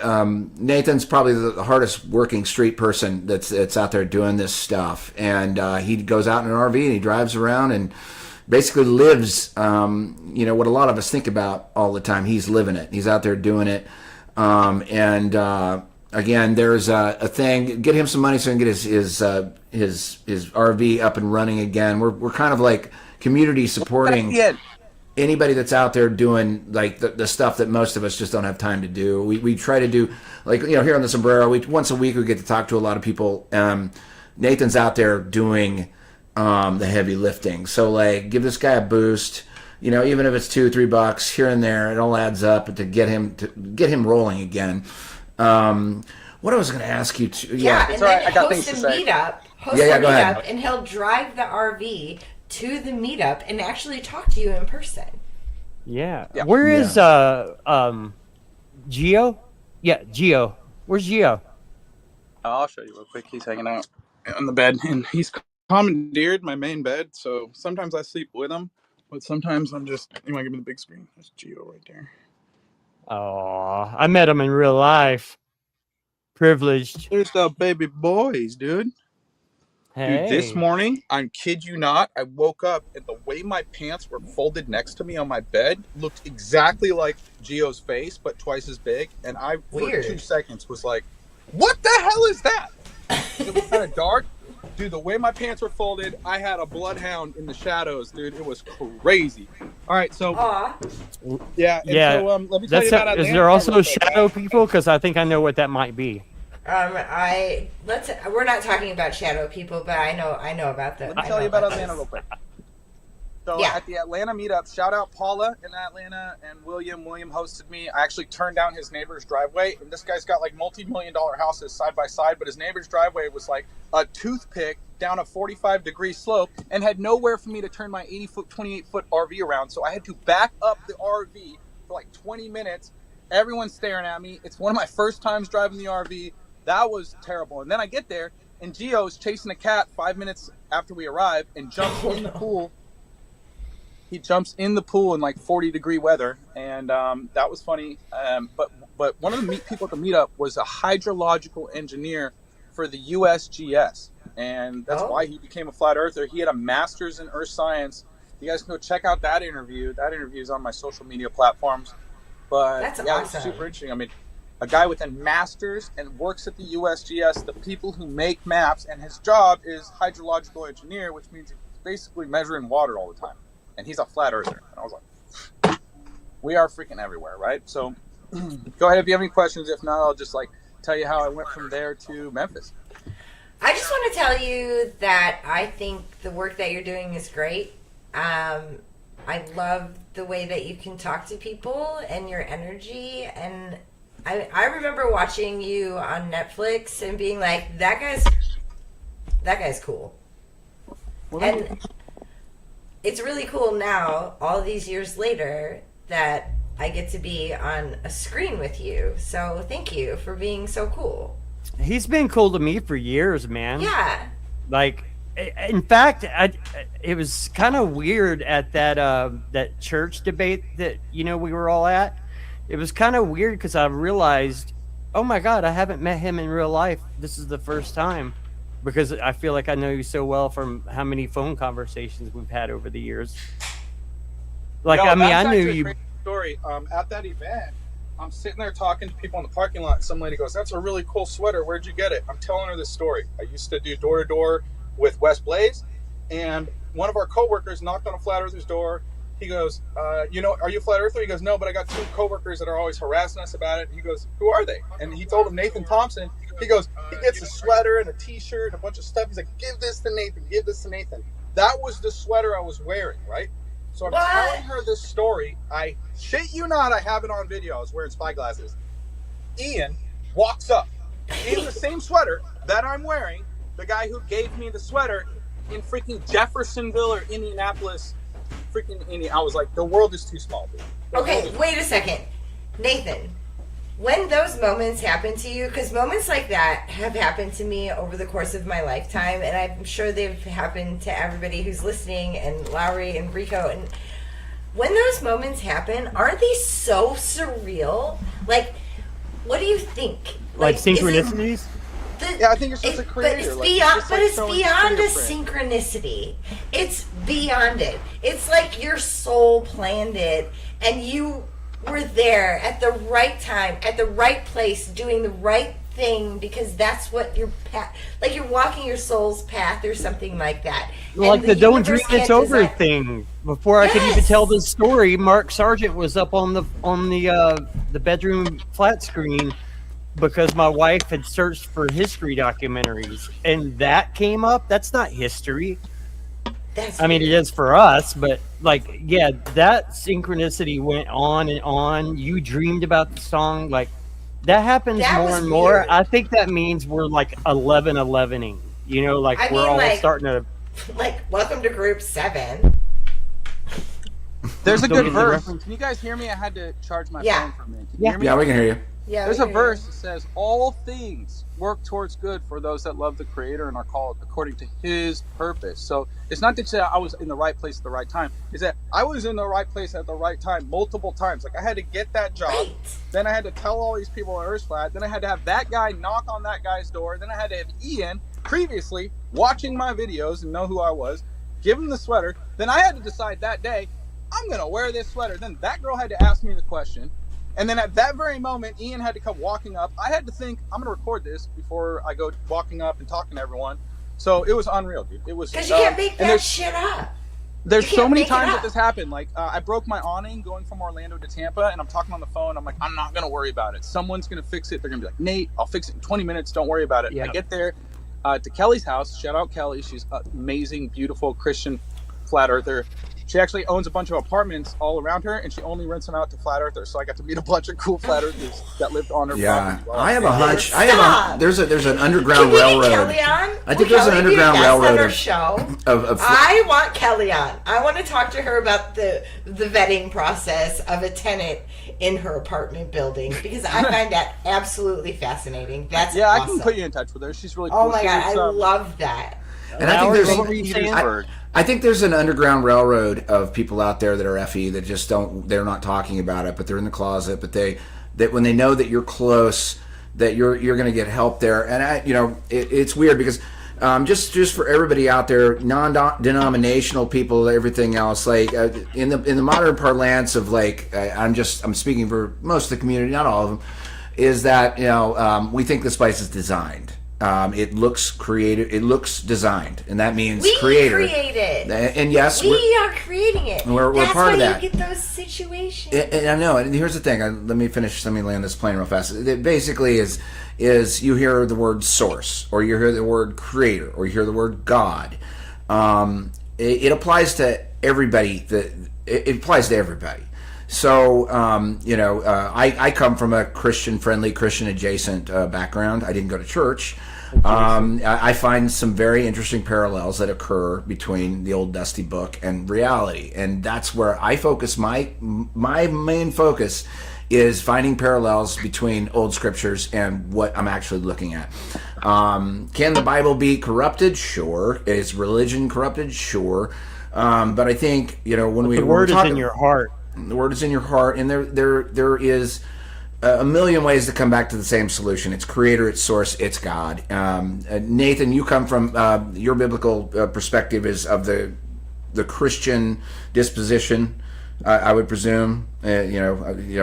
Nathan's probably the hardest working street person that's out there doing this stuff. And he goes out in an RV and he drives around and basically lives, what a lot of us think about all the time. He's living it. He's out there doing it. Again, there's a thing. Get him some money so he can get his RV up and running again. We're kind of like community supporting anybody that's out there doing like the stuff that most of us just don't have time to do. We try to do, like, here on the Sombrero, once a week we get to talk to a lot of people. Nathan's out there doing the heavy lifting. So, like, give this guy a boost. Even if it's $2-3 here and there, it all adds up to get him rolling again. What I was going to ask you to, and then host a meetup. Go ahead. And he'll drive the RV to the meetup and actually talk to you in person. Yeah. Where is Gio? Yeah, Gio. Where's Gio? I'll show you real quick. He's hanging out on the bed, and he's commandeered my main bed, so sometimes I sleep with him, but sometimes I'm just, you want to give me the big screen? There's Gio right there. Oh, I met him in real life. Privileged. There's the baby boys, dude. Hey. Dude, this morning, I kid you not, I woke up and the way my pants were folded next to me on my bed looked exactly like Gio's face, but twice as big. And I, for 2 seconds, was like, what the hell is that? It was kind of dark. Dude, the way my pants were folded, I had a bloodhound in the shadows, dude. It was crazy. All right, so... Yeah. So, let me tell you about Atlanta. Is there also shadow people? Because I think I know what that might be. We're not talking about shadow people, but I know about that. Let me tell you about Atlanta real quick. So at the Atlanta meetup, shout out Paula in Atlanta and William. William hosted me. I actually turned down his neighbor's driveway, and this guy's got like multi-million-dollar houses side by side, but his neighbor's driveway was like a toothpick down a 45-degree slope and had nowhere for me to turn my 80-foot, 28-foot RV around. So I had to back up the RV for like 20 minutes. Everyone's staring at me. It's one of my first times driving the RV. That was terrible. And then I get there, and Gio's chasing a cat 5 minutes after we arrive and jumps in the pool. He jumps in the pool in like 40-degree weather, and that was funny. But one of the people at the meetup was a hydrological engineer for the USGS, and that's why he became a flat earther. He had a master's in earth science. You guys can go check out that interview. That interview is on my social media platforms. But that's awesome. It's super interesting. I mean, a guy with a master's and works at the USGS, the people who make maps, and his job is hydrological engineer, which means he's basically measuring water all the time. And he's a flat earther. And I was like, we are freaking everywhere, right? So go ahead if you have any questions. If not, I'll just like tell you how I went from there to Memphis. I just want to tell you that I think the work that you're doing is great. I love the way that you can talk to people and your energy. And I remember watching you on Netflix and being like, that guy's cool. And it's really cool now, all these years later, that I get to be on a screen with you. So thank you for being so cool. He's been cool to me for years, man. Yeah. Like, in fact, it was kind of weird at that church debate that we were all at. It was kind of weird because I realized oh my God, I haven't met him in real life. This is the first time. Because I feel like I know you so well from how many phone conversations we've had over the years. Like, No, I mean, that's I knew actually a you. crazy story. At that event, I'm sitting there talking to people in the parking lot. Some lady goes, "That's a really cool sweater. Where'd you get it?" I'm telling her this story. I used to do door to door with West Blaze, and one of our coworkers knocked on a flat earther's door. He goes, "Are you a flat earther?" He goes, "No, but I got two coworkers that are always harassing us about it." He goes, "Who are they?" And he told him Nathan Thompson. He goes, he gets a sweater and a T-shirt and a bunch of stuff. He's like, "Give this to Nathan. Give this to Nathan." That was the sweater I was wearing, right? So I'm telling her this story. I shit you not, I have it on video. I was wearing spyglasses. Ian walks up in the same sweater that I'm wearing. The guy who gave me the sweater in freaking Jeffersonville or Indianapolis. Freaking Indiana. I was like, the world is too small, dude. Okay, wait a second. Nathan, when those moments happen to you, because moments like that have happened to me over the course of my lifetime, and I'm sure they've happened to everybody who's listening, and Lowry and Rico, and when those moments happen, aren't they so surreal? Like, what do you think? Like synchronicities? Yeah, I think it's just a creator. But it's like, beyond. just But like it's someone's beyond a fingerprint. synchronicity. It's beyond it. It's like your soul planned it, and you were there at the right time, at the right place, doing the right thing because that's what your path. Like you're walking your soul's path or something like that. Like And the "Don't Dream universe It's can't Over" design- thing. Before I could even tell this story, Mark Sargent was up on the bedroom flat screen because my wife had searched for history documentaries, and that came up. That's not history. That's I mean, it is for us, but like, yeah, that synchronicity went on and on. You dreamed about the song, like that happens That more was and more. weird. I think that means we're like 11-11ing. You know, like I we're mean, all like- starting to. Like, welcome to Group 7. There's a Don't good get the verse. reference? Can you guys hear me? I had to charge my Yeah. phone for a minute. Can you Yeah. hear me? Yeah, we can hear you. Yeah, There's we a hear verse you. that says, "All things work towards good for those that love the Creator and are called according to His purpose." So it's not that I was in the right place at the right time. It's that I was in the right place at the right time multiple times. Like I had to get that job. Right. Then I had to tell all these people at Earth Flat. Then I had to have that guy knock on that guy's door. Then I had to have Ian, previously watching my videos and know who I was, give him the sweater. Then I had to decide that day, I'm going to wear this sweater. Then that girl had to ask me the question. And then at that very moment, Ian had to come walking up. I had to think, I'm going to record this before I go walking up and talking to everyone. So it was unreal, dude. It was. Because you can't make and that there's- shit up. There's You so can't many make it times up. that this happened. Like I broke my awning going from Orlando to Tampa, and I'm talking on the phone. I'm like, I'm not gonna worry about it. Someone's gonna fix it. They're gonna be like, Nate, I'll fix it in 20 minutes. Don't worry about it. Yeah. I get there to Kelly's house. Shout out Kelly. She's an amazing, beautiful Christian flat earther. She actually owns a bunch of apartments all around her, and she only rents them out to flat earthers. So I got to meet a bunch of cool flat earthers that lived on her Yeah, property. Wow. I have a hunch. Stop. There's an Can underground we get railroad. Kelly on? I think Will there's an Kelly be a underground guest on railroad our of- show. of I want Kelly on. I want to talk to her about the vetting process of a tenant in her apartment building because I find that absolutely fascinating. That's Yeah, I awesome. can put you in touch with her. She's really cool. Oh my She god, I lives, love that. And I think Lowry, there's what were you saying? I think there's an underground railroad of people out there that are FE that just they're not talking about it, but they're in the closet, but that when they know that you're close, that you're going to get help there. And it's weird because just for everybody out there, non-denominational people, everything else, like in the modern parlance of like I'm speaking for most of the community, not all of them, is that we think this place is designed. It looks creative. It looks designed, and that means We creator. create it. And yes, We are creating it. we're That's part why of that. you get those situations. And I know. And here's the thing. Let me finish. Let me land this plane real fast. It basically is you hear the word source, or you hear the word creator, or you hear the word God. It applies to everybody. It applies to everybody. So, I come from a Christian-friendly, Christian-adjacent background. I didn't go to church. I find some very interesting parallels that occur between the old dusty book and reality, and that's where I focus. My main focus is finding parallels between old scriptures and what I'm actually looking at. Can the Bible be corrupted? Sure. Is religion corrupted? Sure. But I think when The word is in your heart. the word is in your heart, and there is a million ways to come back to the same solution. It's creator, it's source, it's God. Nathan, you come from your biblical perspective is of the Christian disposition, I would presume. Yeah,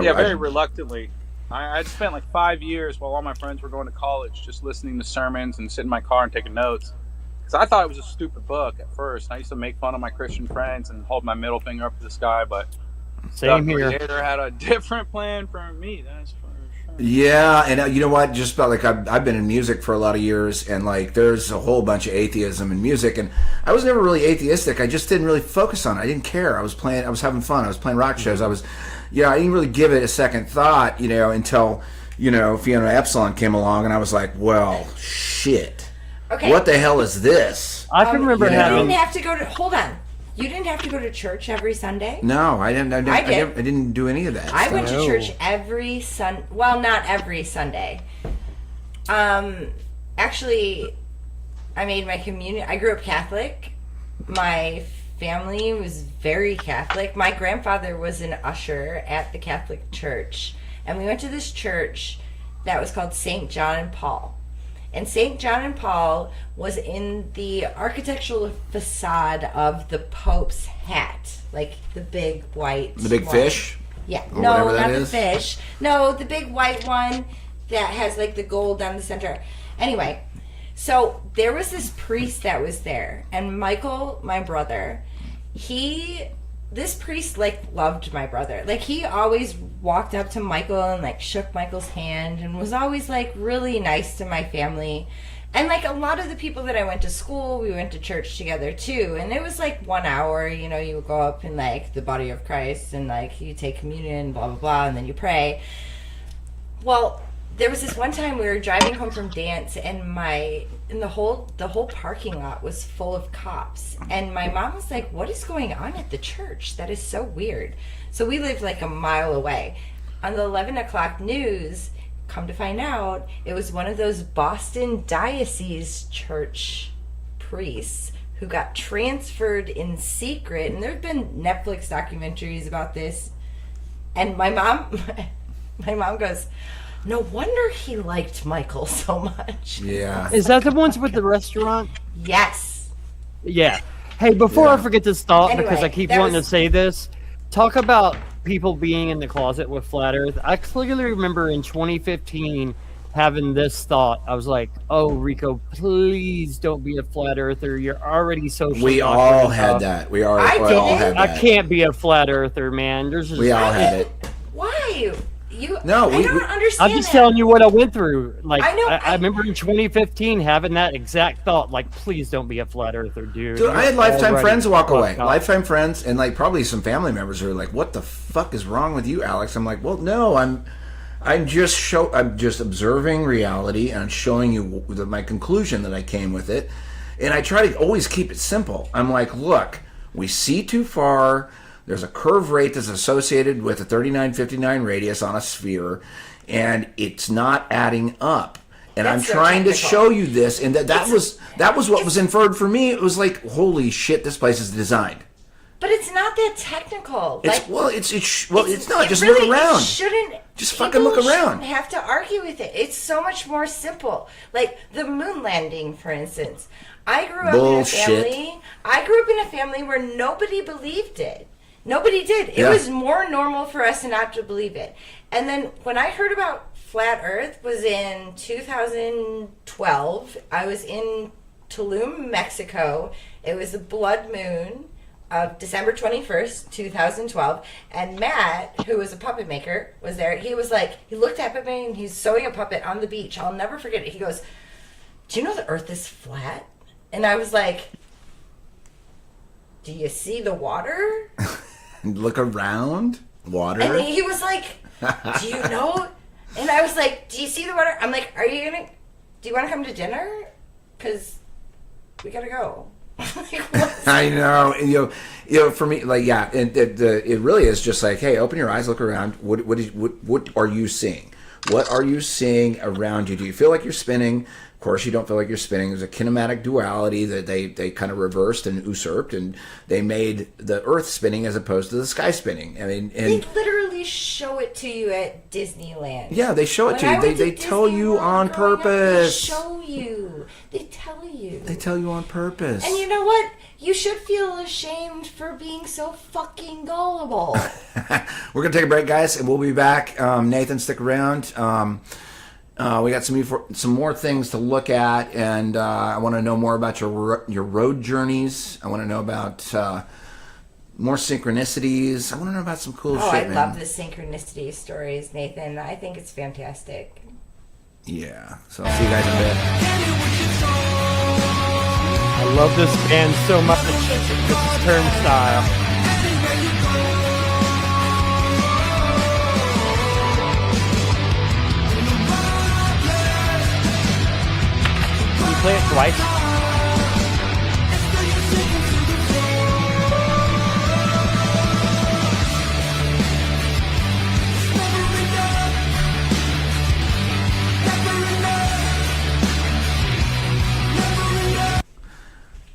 very reluctantly. I'd spent like 5 years while all my friends were going to college just listening to sermons and sitting in my car and taking notes. Because I thought it was a stupid book at first. I used to make fun of my Christian friends and hold my middle finger up to the sky, but Same the here. Creator had a different plan for me, that's for sure. Yeah, and you know what? Just about like I've been in music for a lot of years, and like there's a whole bunch of atheism in music, and I was never really atheistic. I just didn't really focus on it. I didn't care. I was having fun. I was playing rock shows. I didn't really give it a second thought, until Fiona Epsilon came along, and I was like, well, shit. Okay. What the hell is this? I can remember You having. didn't have to go to. Hold on. You didn't have to go to church every Sunday? No, I didn't. I did. I didn't do any of that. I stuff. went to church every Well, not every Sunday. Actually, I made my communion. I grew up Catholic. My family was very Catholic. My grandfather was an usher at the Catholic Church, and we went to this church that was called St. John and Paul. And St. John and Paul was in the architectural facade of the Pope's hat, like the big white. The big one. fish? Yeah. Or No, whatever that not the is? fish. No, the big white one that has like the gold down the center. Anyway, so there was this priest that was there, and Michael, my brother, this priest like loved my brother. Like he always walked up to Michael and like shook Michael's hand and was always like really nice to my family. And like a lot of the people that I went to school, we went to church together too. And it was like 1 hour, you would go up in like the body of Christ and like you take communion, blah, blah, blah, and then you pray. Well, there was this one time we were driving home from dance and the whole parking lot was full of cops. And my mom was like, what is going on at the church? That is so weird. So we lived like a mile away. On the 11 o'clock news, come to find out, it was one of those Boston Diocese church priests who got transferred in secret. And there have been Netflix documentaries about this. And my mom goes, no wonder he liked Michael so much. Yeah. Is that the ones with the restaurant? Yes. Yeah. Hey, before I forget this thought, Anyway, because I keep that wanting was- to say this, talk about people being in the closet with Flat Earth. I clearly remember in 2015 having this thought. I was like, oh, Rico, please don't be a Flat Earther. You're already social. We all had that. We all had that. I can't be a Flat Earther, man. There's just, We all had it. Why? I don't understand. I'm just that. telling you what I went through. Like, I know, I remember in 2015 having that exact thought. Like, please don't be a Flat Earther, dude. Dude, I had You're lifetime already friends walk away. fucked up. Lifetime friends, and like probably some family members who are like, "What the fuck is wrong with you, Alex?" I'm like, "Well, no, I'm just observing reality, and I'm showing you my conclusion that I came with it, and I try to always keep it simple. I'm like, look, we see too far. There's a curve rate that's associated with a 3959 radius on a sphere, and it's not adding up." And I'm That's so trying to technical. show you this, and that was what was inferred for me. It was like, holy shit, this place is designed. But it's not that technical. It's not. Just really, look around. It shouldn't. Just fucking look people around. shouldn't have to argue with it. It's so much more simple. Like the moon landing, for instance. I grew up Bullshit. in a family where nobody believed it. Nobody did. It Yeah. was more normal for us not to believe it. And then when I heard about flat Earth was in 2012. I was in Tulum, Mexico. It was a blood moon of December 21st, 2012. And Matt, who was a puppet maker, was there. He was like, he looked up at me and he's sewing a puppet on the beach. I'll never forget it. He goes, do you know the Earth is flat? And I was like, do you see the water? Look around. Water. And he was like, do you know? And I was like, do you see the water? I'm like, do you want to come to dinner? Because we got to go. I know. You know, for me, like, yeah, it really is just like, hey, open your eyes, look around. What are you seeing? What are you seeing around you? Do you feel like you're spinning? Of course, you don't feel like you're spinning. There's a kinematic duality that they kind of reversed and usurped, and they made the Earth spinning as opposed to the sky spinning. I mean, They literally literally show it to you at Disneyland. Yeah, they show it to you. They tell you on purpose. They show you. They tell you. They tell you on purpose. And you know what? You should feel ashamed for being so fucking gullible. We're going to take a break, guys, and we'll be back. Nathan, stick around. We got some more things to look at, and I want to know more about your road journeys. I want to know about more synchronicities. I want to know about some cool shit, man. I love the synchronicity stories, Nathan. I think it's fantastic. Yeah. So I'll see you guys in a bit. I love this band so much. This is Turnstile. Can you play it twice?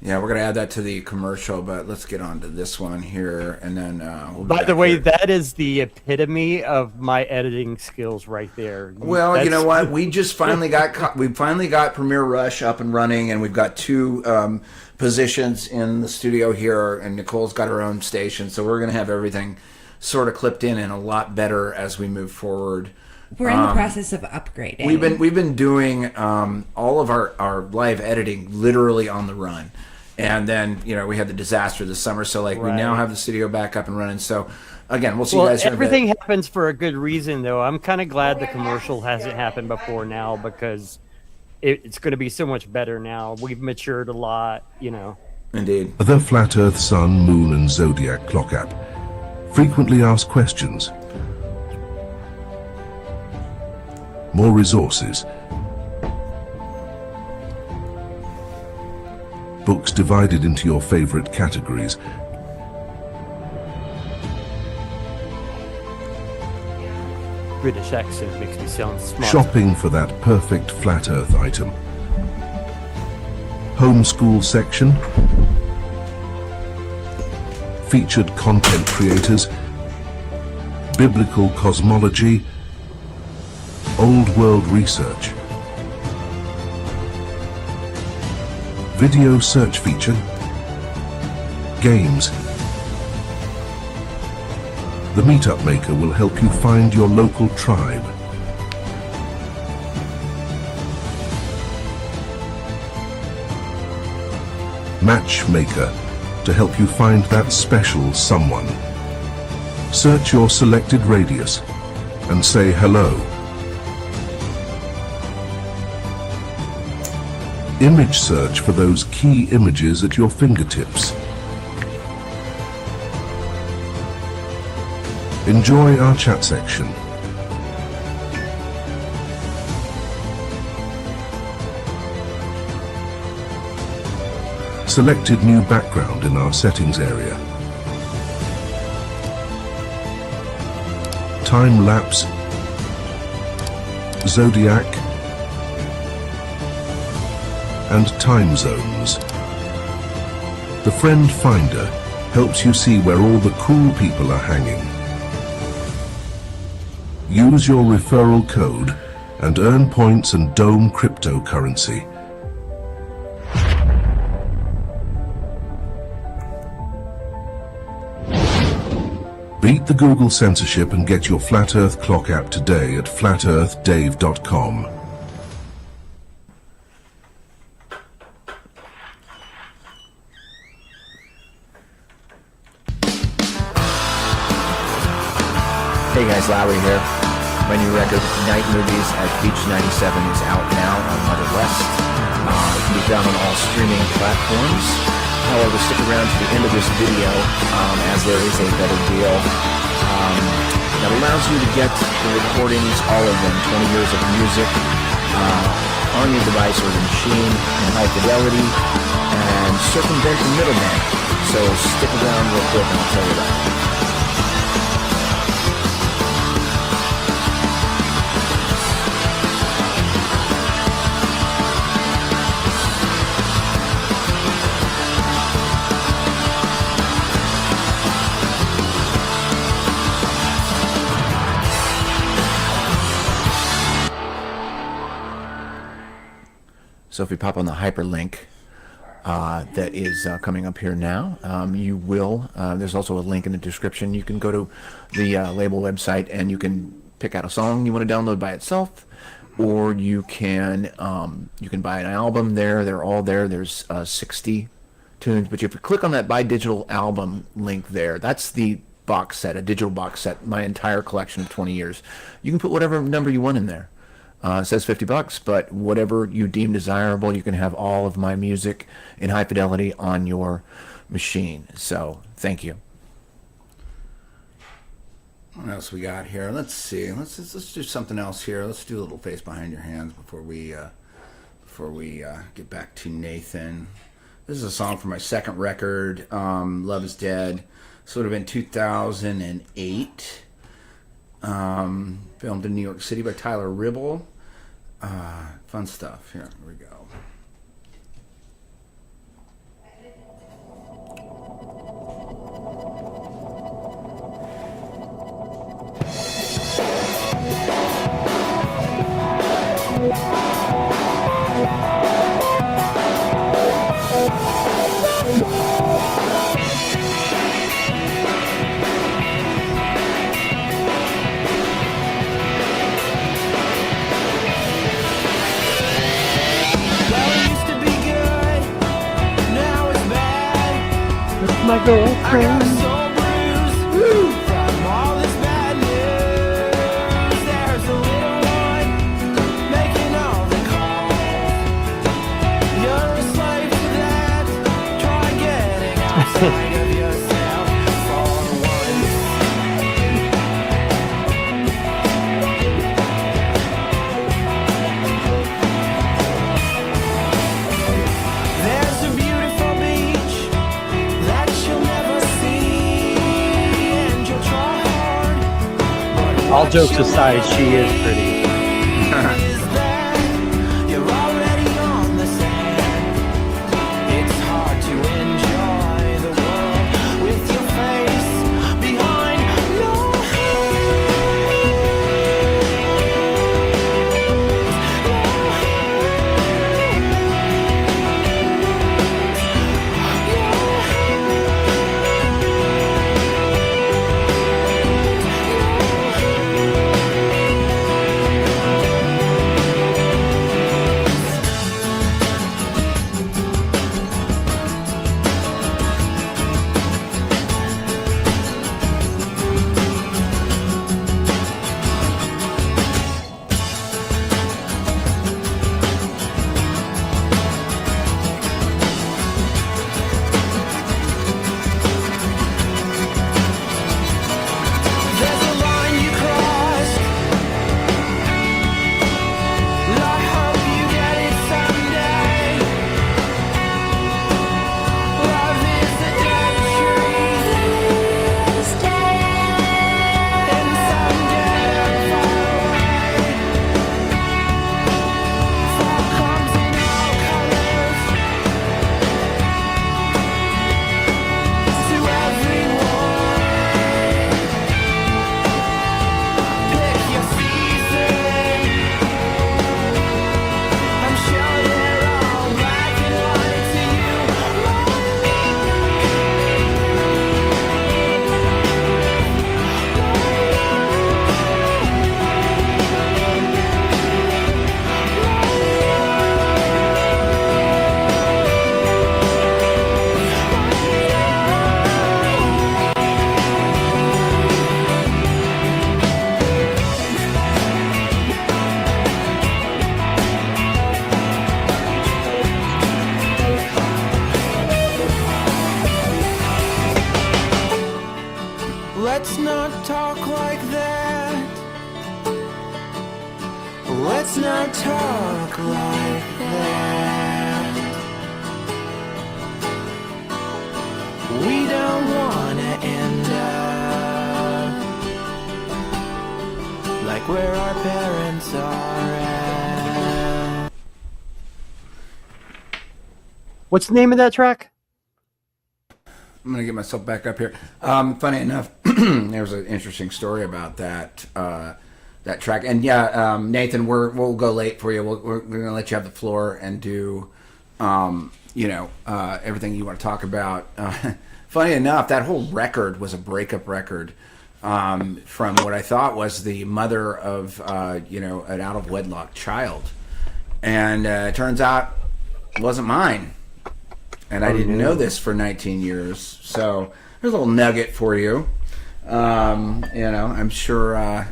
Yeah, we're going to add that to the commercial, but let's get on to this one here, and then we'll By the way, that is the epitome of my editing skills right there. Well, you know what? We just finally got Premiere Rush up and running, and we've got 2 positions in the studio here, and Nicole's got her own station, so we're going to have everything sort of clipped in and a lot better as we move forward. We're in the process of upgrading. We've been doing all of our live editing literally on the run. And then, we had the disaster this summer, so we now have the studio back up and running. So, again, we'll see you guys in a bit. Everything happens for a good reason, though. I'm kind of glad the commercial hasn't happened before now, because it's going to be so much better now. We've matured a lot, Indeed. The Flat Earth, Sun, Moon, and Zodiac Clock app. Frequently asked questions. More resources. Books divided into your favorite categories. British accent makes me sound smart. Shopping for that perfect flat earth item. Homeschool section. Featured content creators. Biblical cosmology. Old world research. Video search feature. Games. The Meetup Maker will help you find your local tribe. Matchmaker to help you find that special someone. Search your selected radius and say hello. Image search for those key images at your fingertips. Enjoy our chat section. Selected new background in our settings area. Time lapse. Zodiac. And time zones. The Friend Finder helps you see where all the cool people are hanging. Use your referral code and earn points and Dome cryptocurrency. Beat the Google censorship and get your Flat Earth Clock app today at flatearthdave.com. Hey guys, Lowry here. My new record, Night Movies at Beach 97, is out now on Mother West. It can be found on all streaming platforms. However, stick around to the end of this video, as there is a better deal that allows you to get the recordings, all of them, 20 years of music, on your device or the machine in high fidelity, and circumvent the middleman. So stick around real quick and I'll tell you that. So if you pop on the hyperlink that is coming up here now, you will. There's also a link in the description. You can go to the label website and you can pick out a song you want to download by itself, or you can buy an album there. They're all there. There's 60 tunes, but if you click on that buy digital album link there, that's the box set, a digital box set, my entire collection of 20 years. You can put whatever number you want in there. It says $50, but whatever you deem desirable, you can have all of my music in high fidelity on your machine. So thank you. What else we got here? Let's see. Let's do something else here. Let's do a little face behind your hands before we get back to Nathan. This is a song from my second record, Love Is Dead. Sort of in 2008. Filmed in New York City by Tyler Ribble. Fun stuff. Here we go. My girlfriend. All jokes aside, she is pretty. Let's not talk like that. Let's not talk like that. We don't wanna end up like where our parents are at. What's the name of that track? I'm going to get myself back up here. Funny enough, there was an interesting story about that. that track. And yeah, Nathan, we'll go late for you. We're gonna let you have the floor and do, everything you want to talk about. Funny enough, that whole record was a breakup record from what I thought was the mother of an out of wedlock child, and it turns out it wasn't mine, and I didn't know this for 19 years. So there's a little nugget for you. I'm sure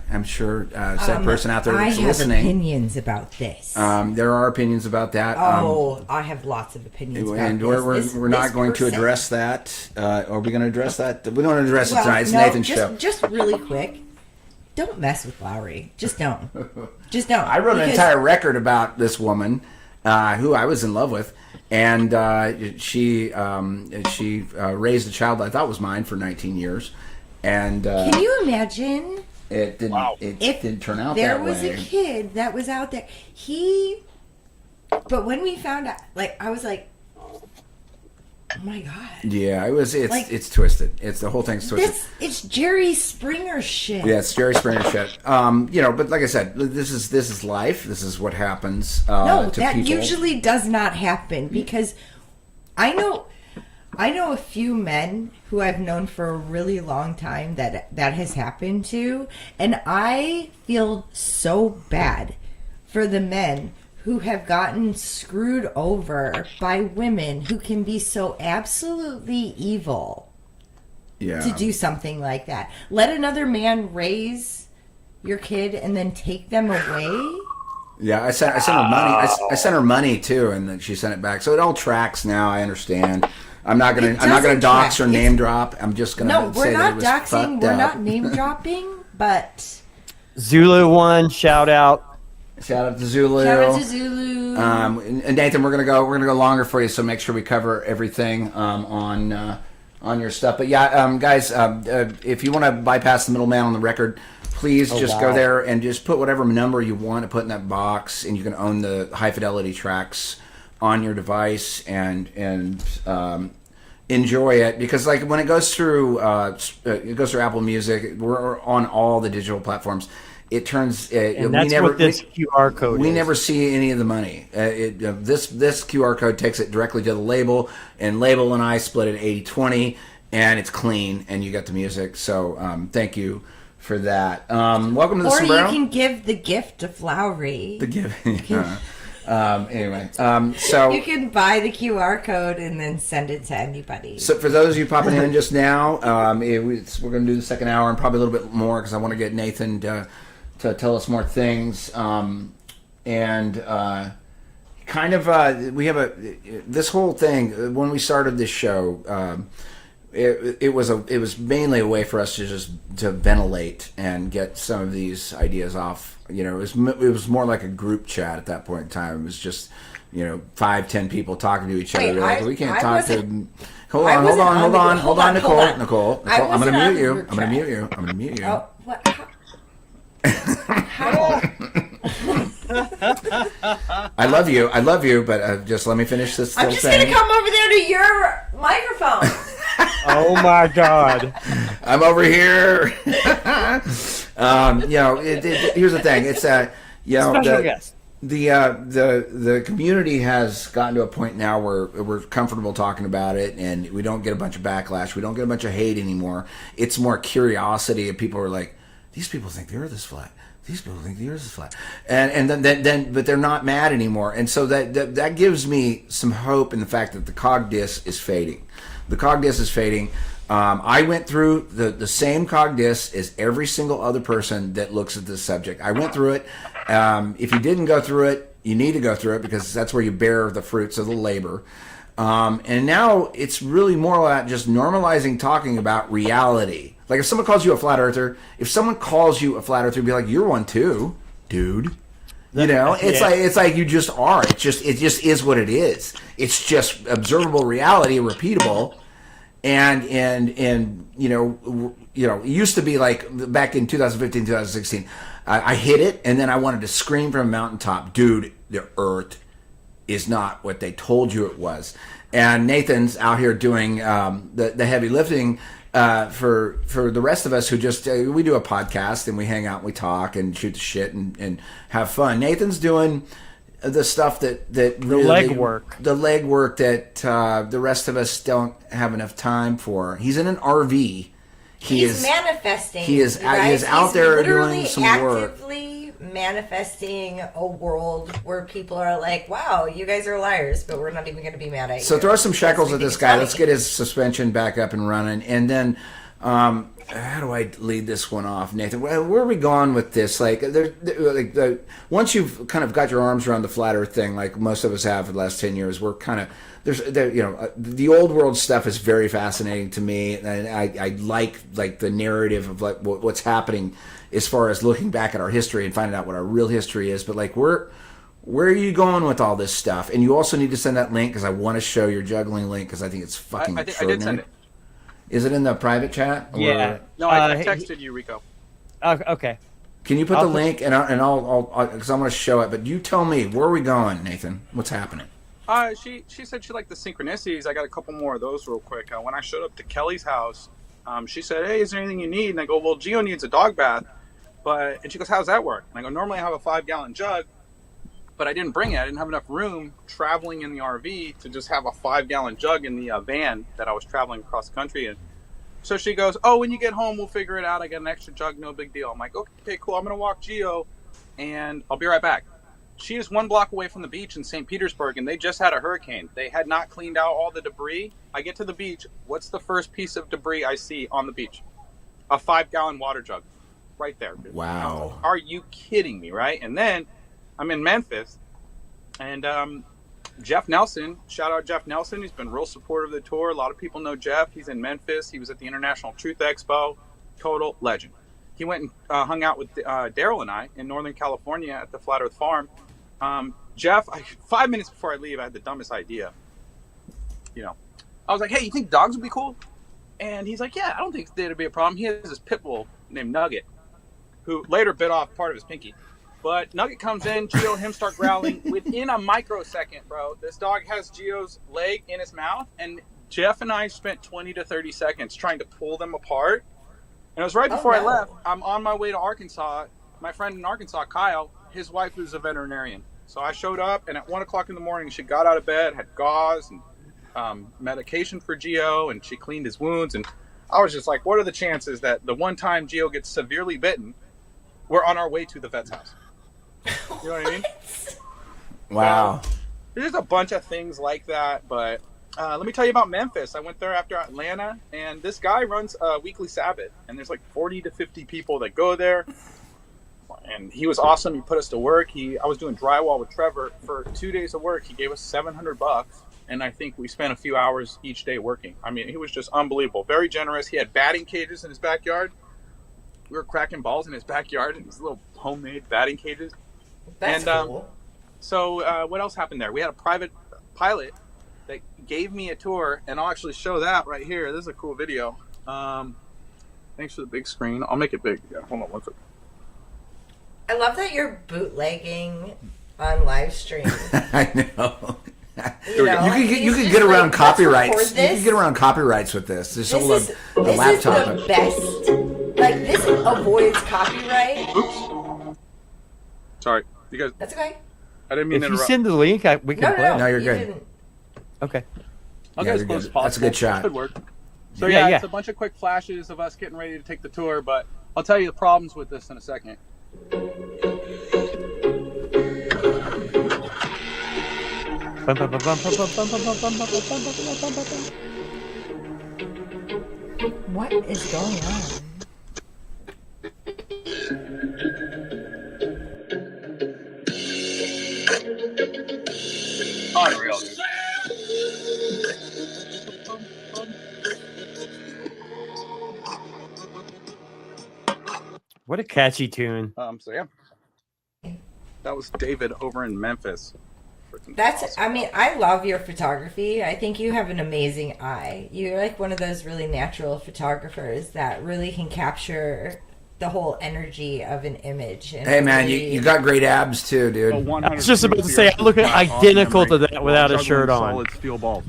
said person out there that's listening. I have opinions about this. There are opinions about that. I have lots of opinions about and this. We're not going to address that. Are we going to address that? We don't address it tonight. It's Nathan's show. Just really quick. Don't mess with Lowry. Just don't. Just don't. I wrote an entire record about this woman who I was in love with. And she raised a child I thought was mine for 19 years. And can you imagine? It didn't. Wow. It didn't turn out that way. There was a kid that was out there. But when we found out, I was like, oh my god. Yeah, it was. It's twisted. The whole thing's twisted. It's Jerry Springer shit. Yeah, it's Jerry Springer shit. But like I said, this is life. This is what happens. No, to that people. usually does not happen because I know a few men who I've known for a really long time that has happened to, and I feel so bad for the men who have gotten screwed over by women who can be so absolutely evil to do something like that. Let another man raise your kid and then take them away. Yeah, I sent her money. I sent her money too, and then she sent it back. So it all tracks now. I understand. I'm not gonna dox or name drop. I'm just gonna say that it was doxing. fucked We're up. not name dropping, but Zulu one, shout out. Shout out to Zulu. Shout out to Zulu. And Nathan, we're gonna go longer for you, so make sure we cover everything on your stuff. But yeah, guys, if you want to bypass the middleman on the record, please just go there and just put whatever number you want to put in that box, and you can own the high fidelity tracks on your device and enjoy it, because when it goes through Apple Music, we're on all the digital platforms. It turns and that's what this QR code we is. never see any of the money. This QR code takes it directly to the label, and label and I split it 80-20, and it's clean, and you get the music. So thank you for that. Welcome to the Sombrero. Or you can give the gift of Lowry. The gift. Anyway, so you can buy the QR code and then send it to anybody. So for those of you popping in just now, we're going to do the second hour and probably a little bit more because I want to get Nathan to tell us more things. We have this whole thing when we started this show. It was mainly a way for us to ventilate and get some of these ideas off. It was more like a group chat at that point in time. It was just 5-10 people talking to each other. We can't talk to. Hold on, Nicole. I'm going to mute you. Oh, what? How? I love you, but just let me finish this. I'm just going to come over there to your microphone. Oh my God! I'm over here. Here's the thing. It's special guest. The community has gotten to a point now where we're comfortable talking about it, and we don't get a bunch of backlash. We don't get a bunch of hate anymore. It's more curiosity, and people are like, "These people think the Earth is flat. These people think the Earth is flat," and then but they're not mad anymore, and so that gives me some hope in the fact that the cog disk is fading. The cog disk is fading. I went through the same cog disk as every single other person that looks at this subject. I went through it. If you didn't go through it, you need to go through it because that's where you bear the fruits of the labor. And now it's really more about just normalizing talking about reality. Like if someone calls you a flat earther, be like, "You're one too, dude." It's like you just are. It just is what it is. It's just observable reality, repeatable, and it used to be like back in 2015, 2016. I hit it, and then I wanted to scream from a mountaintop, "Dude, the Earth is not what they told you it was." And Nathan's out here doing the heavy lifting, for the rest of us who just we do a podcast and we hang out and we talk and shoot the shit and have fun. Nathan's doing the stuff that really, the leg work that the rest of us don't have enough time for. He's in an RV. He's manifesting. He is out there doing some work. Actively manifesting a world where people are like, "Wow, you guys are liars," but we're not even going to be mad at you. So throw some shekels at this guy. Let's get his suspension back up and running, and then. How do I lead this one off, Nathan? Where are we going with this? Once you've kind of got your arms around the flat Earth thing, like most of us have for the last 10 years, we're kind of the old world stuff is very fascinating to me, and I like the narrative of like what's happening as far as looking back at our history and finding out what our real history is. But like, where are you going with all this stuff? And you also need to send that link because I want to show your juggling link because I think it's fucking extraordinary. I did send it. Is it in the private chat? Yeah. No, I texted you, Rico. Okay. Can you put the link and I'll because I'm going to show it. But you tell me, where are we going, Nathan? What's happening? She said she liked the synchronicities. I got a couple more of those real quick. When I showed up to Kelly's house, she said, "Hey, is there anything you need?" And I go, "Well, Gio needs a dog bath." And she goes, "How's that work?" And I go, "Normally I have a 5-gallon jug, but I didn't bring it. I didn't have enough room traveling in the RV to just have a 5-gallon jug in the van that I was traveling across the country in." So she goes, "Oh, when you get home, we'll figure it out. I got an extra jug, no big deal." I'm like, "Okay, cool. I'm going to walk Gio, and I'll be right back." She is 1 block away from the beach in St. Petersburg, and they just had a hurricane. They had not cleaned out all the debris. I get to the beach. What's the first piece of debris I see on the beach? A 5-gallon water jug right there. Dude. Wow. Like, are you kidding me, right? And then I'm in Memphis, and Jeff Nelson, shout out Jeff Nelson. He's been real supportive of the tour. A lot of people know Jeff. He's in Memphis. He was at the International Truth Expo. Total legend. He went and hung out with Daryl and I in Northern California at the Flat Earth Farm. Jeff, 5 minutes before I leave, I had the dumbest idea. I was like, "Hey, you think dogs would be cool?" And he's like, "Yeah, I don't think that'd be a problem." He has this pit bull named Nugget, who later bit off part of his pinky. But Nugget comes in, Gio and him start growling. Within a microsecond, bro, this dog has Gio's leg in his mouth, and Jeff and I spent 20 to 30 seconds trying to pull them apart. And it was right before I left. I'm on my way to Arkansas. My friend in Arkansas, Kyle, his wife is a veterinarian. So I showed up, and at 1 o'clock in the morning, she got out of bed, had gauze and medication for Gio, and she cleaned his wounds. And I was just like, what are the chances that the one time Gio gets severely bitten, we're on our way to the vet's house? You know what I mean? Wow. There's a bunch of things like that, but let me tell you about Memphis. I went there after Atlanta, and this guy runs a weekly Sabbath, and there's like 40 to 50 people that go there. And he was awesome. He put us to work. I was doing drywall with Trevor for 2 days of work. He gave us $700, and I think we spent a few hours each day working. I mean, he was just unbelievable. Very generous. He had batting cages in his backyard. We were cracking balls in his backyard in these little homemade batting cages. That's cool. So what else happened there? We had a private pilot that gave me a tour, and I'll actually show that right here. This is a cool video. Thanks for the big screen. I'll make it big. Yeah, hold on one second. I love that you're bootlegging on live stream. I know. You could get around copyrights. You can get around copyrights with this. This whole laptop. Is the best. Like, this avoids copyright. Oops. Sorry, you guys. That's okay. I didn't mean to interrupt. If you send the link, we can play it. No, you're good. Didn't. Okay. Okay, as close as possible. That's a good shot. Could work. So Yeah. it's a bunch of quick flashes of us getting ready to take the tour, but I'll tell you the problems with this in a second. What is going on? Unreal, dude. What a catchy tune. So yeah, that was David over in Memphis. That's, awesome. I mean, I love your photography. I think you have an amazing eye. You're like one of those really natural photographers that really can capture the whole energy of an image. And hey man, you got great abs too, dude. I was just about to say, I look identical to that without a shirt on. Solid steel balls.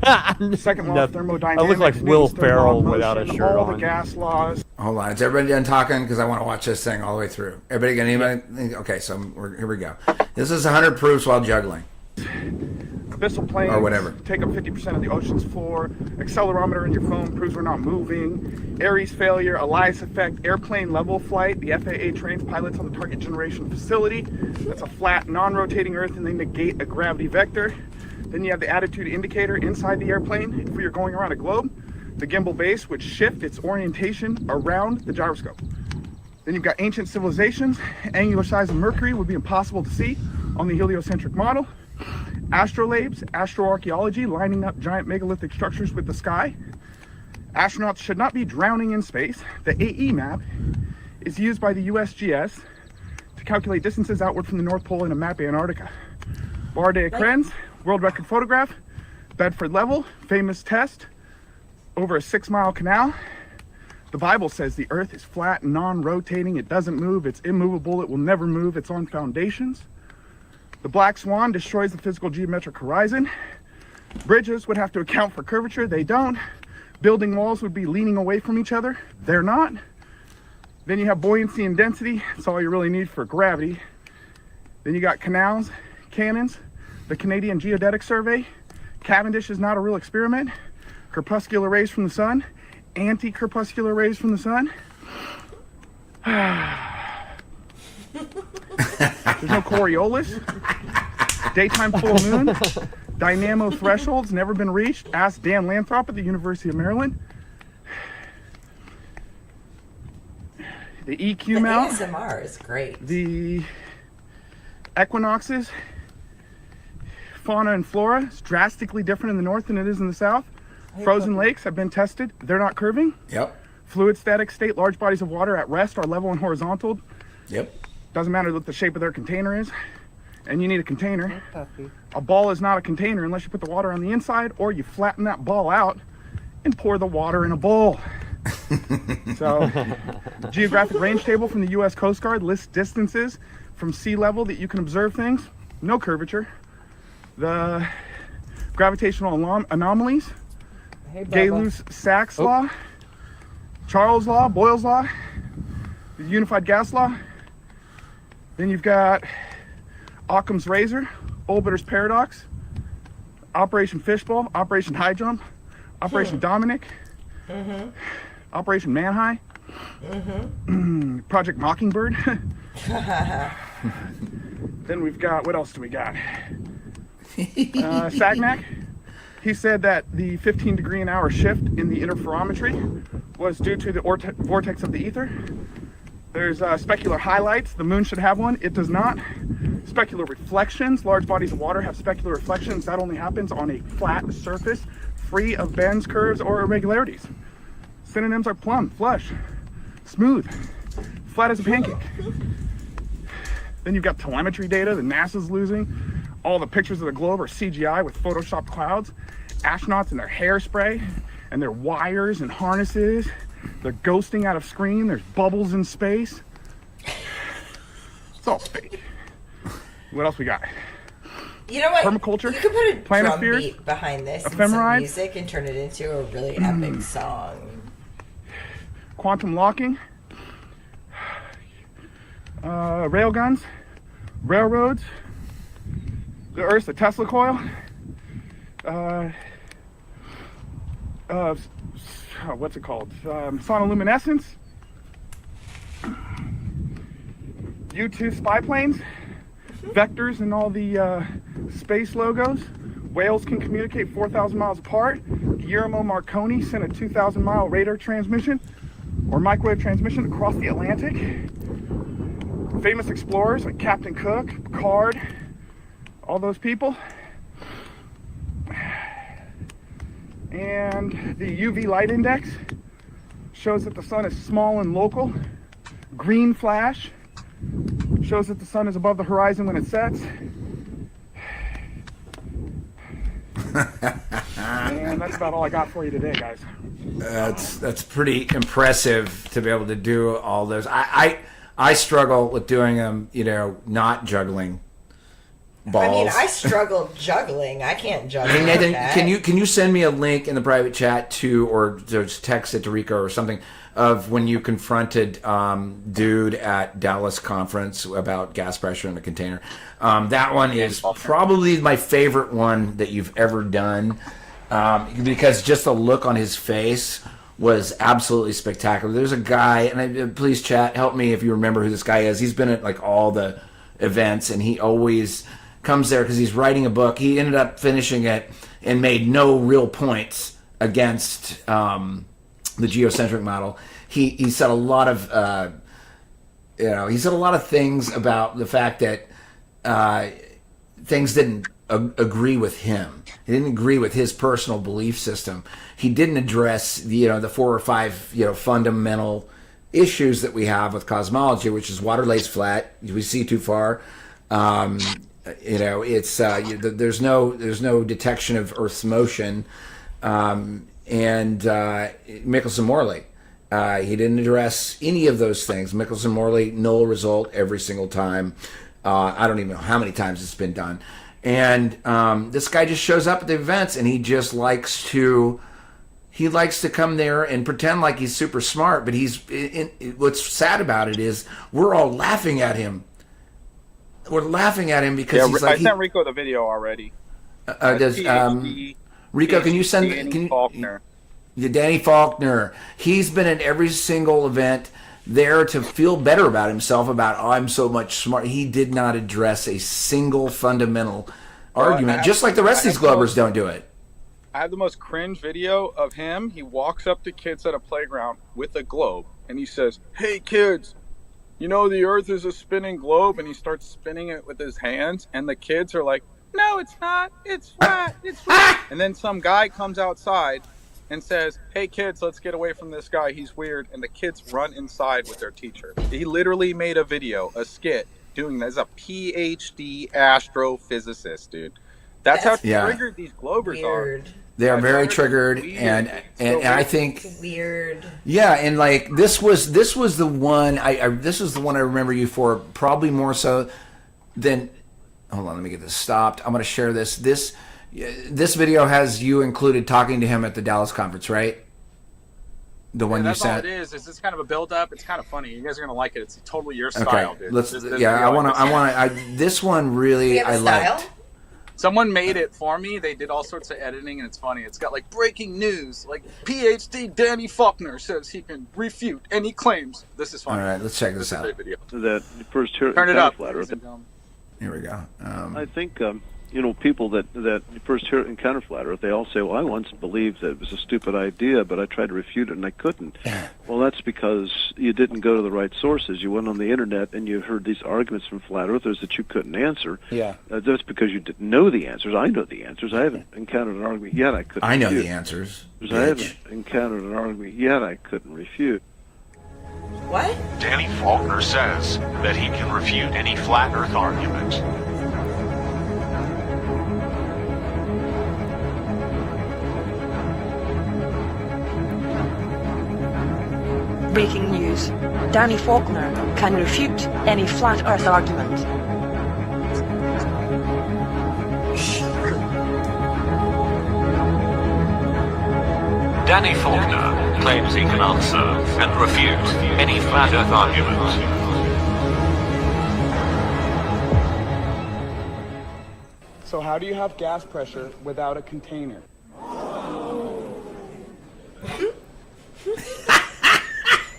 Second law of Nothing. thermodynamics. I look like Newton's Will third law of Ferrell without a motion, shirt all on. the gas laws. Hold on, is everybody done talking? Because I want to watch this thing all the way through. Everybody got anybody? Okay, so here we go. This is 100 proofs while juggling. Abyssal planes Or whatever. take up 50% of the ocean's floor. Accelerometer in your phone proves we're not moving. Ares failure, Elias effect, airplane level flight. The FAA trains pilots on the target generation facility. That's a flat, non-rotating Earth, and they negate a gravity vector. Then you have the attitude indicator inside the airplane if you're going around a globe. The gimbal base would shift its orientation around the gyroscope. Then you've got ancient civilizations. Angular size of Mercury would be impossible to see on the heliocentric model. Astrolabes, astroarchaeology, lining up giant megalithic structures with the sky. Astronauts should not be drowning in space. The AE map is used by the USGS to calculate distances outward from the North Pole and to map Antarctica. Bardet Krenz, world record photograph. Bedford level, famous test over a 6-mile canal. The Bible says the earth is flat, non-rotating, it doesn't move, it's immovable, it will never move, it's on foundations. The black swan destroys the physical geometric horizon. Bridges would have to account for curvature, they don't. Building walls would be leaning away from each other, they're not. Then you have buoyancy and density, that's all you really need for gravity. Then you got canals, cannons, the Canadian Geodetic Survey. Cavendish is not a real experiment. Crepuscular rays from the sun, anti-crepuscular rays from the sun. There's no Coriolis. Daytime full moon. Dynamo thresholds never been reached. Ask Dan Lathrop at the University of Maryland. The EQ mount. ASMR is great. The equinoxes. Fauna and flora is drastically different in the north than it is in the south. Frozen lakes have been tested. They're not curving. Yep. Fluid static state, large bodies of water at rest are level and horizontal. Yep. Doesn't matter what the shape of their container is. And you need a container. A ball is not a container unless you put the water on the inside or you flatten that ball out and pour the water in a bowl. So, geographic range table from the U.S. Coast Guard lists distances from sea level that you can observe things. No curvature. The gravitational anomalies. Gay-Luz-Sachs law, Charles law, Boyle's law, the unified gas law. Then you've got Occam's razor, Olbiter's paradox, Operation Fishbowl, Operation High Jump, Operation Dominic, Operation Manhigh, Project Mockingbird. Then we've got, what else do we got? Sagnac. He said that the 15-degree-an-hour shift in the interferometry was due to the vortex of the ether. There's specular highlights. The moon should have one. It does not. Specular reflections. Large bodies of water have specular reflections. That only happens on a flat surface, free of bends, curves, or irregularities. Synonyms are plumb, flush, smooth, flat as a pancake. Then you've got telemetry data that NASA's losing. All the pictures of the globe are CGI with photoshopped clouds. Astronauts in their hairspray and their wires and harnesses. They're ghosting out of screen. There's bubbles in space. It's all fake. What else we got? You know what? Permaculture. You could put a drum planispheres, beat behind this and some ephemerides, music and turn it into a really epic song. quantum locking, railguns, railroads, the Earth's a Tesla coil, what's it called? Sonoluminescence, U-2 spy planes, vectors and all the space logos. Whales can communicate 4,000 miles apart. Guillermo Marconi sent a 2,000-mile radar transmission or microwave transmission across the Atlantic. Famous explorers like Captain Cook, Picard, all those people. And the UV light index shows that the sun is small and local. Green flash shows that the sun is above the horizon when it sets. And that's about all I got for you today, guys. That's pretty impressive to be able to do all those. I struggle with doing them, not juggling. balls. I mean, I struggled juggling. I can't juggle. Hey, Nathan, like that. can you send me a link in the private chat or just text it to Rico or something of when you confronted dude at Dallas conference about gas pressure in the container? That one is probably my favorite one that you've ever done because just the look on his face was absolutely spectacular. There's a guy, and please chat, help me if you remember who this guy is. He's been at like all the events, and he always comes there because he's writing a book. He ended up finishing it and made no real points against the geocentric model. He said a lot of he said a lot of things about the fact that things didn't agree with him. He didn't agree with his personal belief system. He didn't address the 4 or 5 fundamental issues that we have with cosmology, which is water lays flat. We see too far. It's there's no detection of Earth's motion, and Michelson-Morley. He didn't address any of those things. Michelson-Morley, null result every single time. I don't even know how many times it's been done. And this guy just shows up at the events, and he just likes to come there and pretend like he's super smart. But what's sad about it is we're all laughing at him. We're laughing at him because he's like. I sent Rico the video already. Rico, can you send Danny Faulkner? Danny Faulkner. He's been at every single event there to feel better about himself about I'm so much smart. He did not address a single fundamental argument, just like the rest of these Globers don't do it. I have the most cringe video of him. He walks up to kids at a playground with a globe, and he says, "Hey kids, you know the Earth is a spinning globe," and he starts spinning it with his hands, and the kids are like, "No, it's not. It's flat. It's flat." And then some guy comes outside and says, "Hey kids, let's get away from this guy. He's weird." And the kids run inside with their teacher. He literally made a video, a skit, doing that as a PhD astrophysicist, dude. That's how triggered these Globers are. They are very triggered, and I think weird. Yeah, and like this was the one this was the one I remember you for probably more so than. Hold on, let me get this stopped. I'm going to share this. This video has you included talking to him at the Dallas conference, right? The one you sent. That's all it is. It's just kind of a build-up. It's kind of funny. You guys are gonna like it. It's totally your style, dude. This one really I liked. Someone made it for me. They did all sorts of editing, and it's funny. It's got like breaking news, like PhD Danny Faulkner says he can refute any claims. This is funny. All right, let's check this out. Video. That first hear Turn it up. Here we go. I think people that first hear encounter flat Earth, they all say, "Well, I once believed that it was a stupid idea, but I tried to refute it and I couldn't." Well, that's because you didn't go to the right sources. You went on the internet and you heard these arguments from flat earthers that you couldn't answer. Yeah, that's because you didn't know the answers. I know the answers. I haven't encountered an argument yet I couldn't. I know refute. the answers. I haven't encountered an argument yet I couldn't refute. What? Danny Faulkner says that he can refute any flat Earth argument. Breaking news. Danny Faulkner can refute any flat Earth argument. Danny Faulkner claims he can answer and refute any flat Earth argument. So how do you have gas pressure without a container?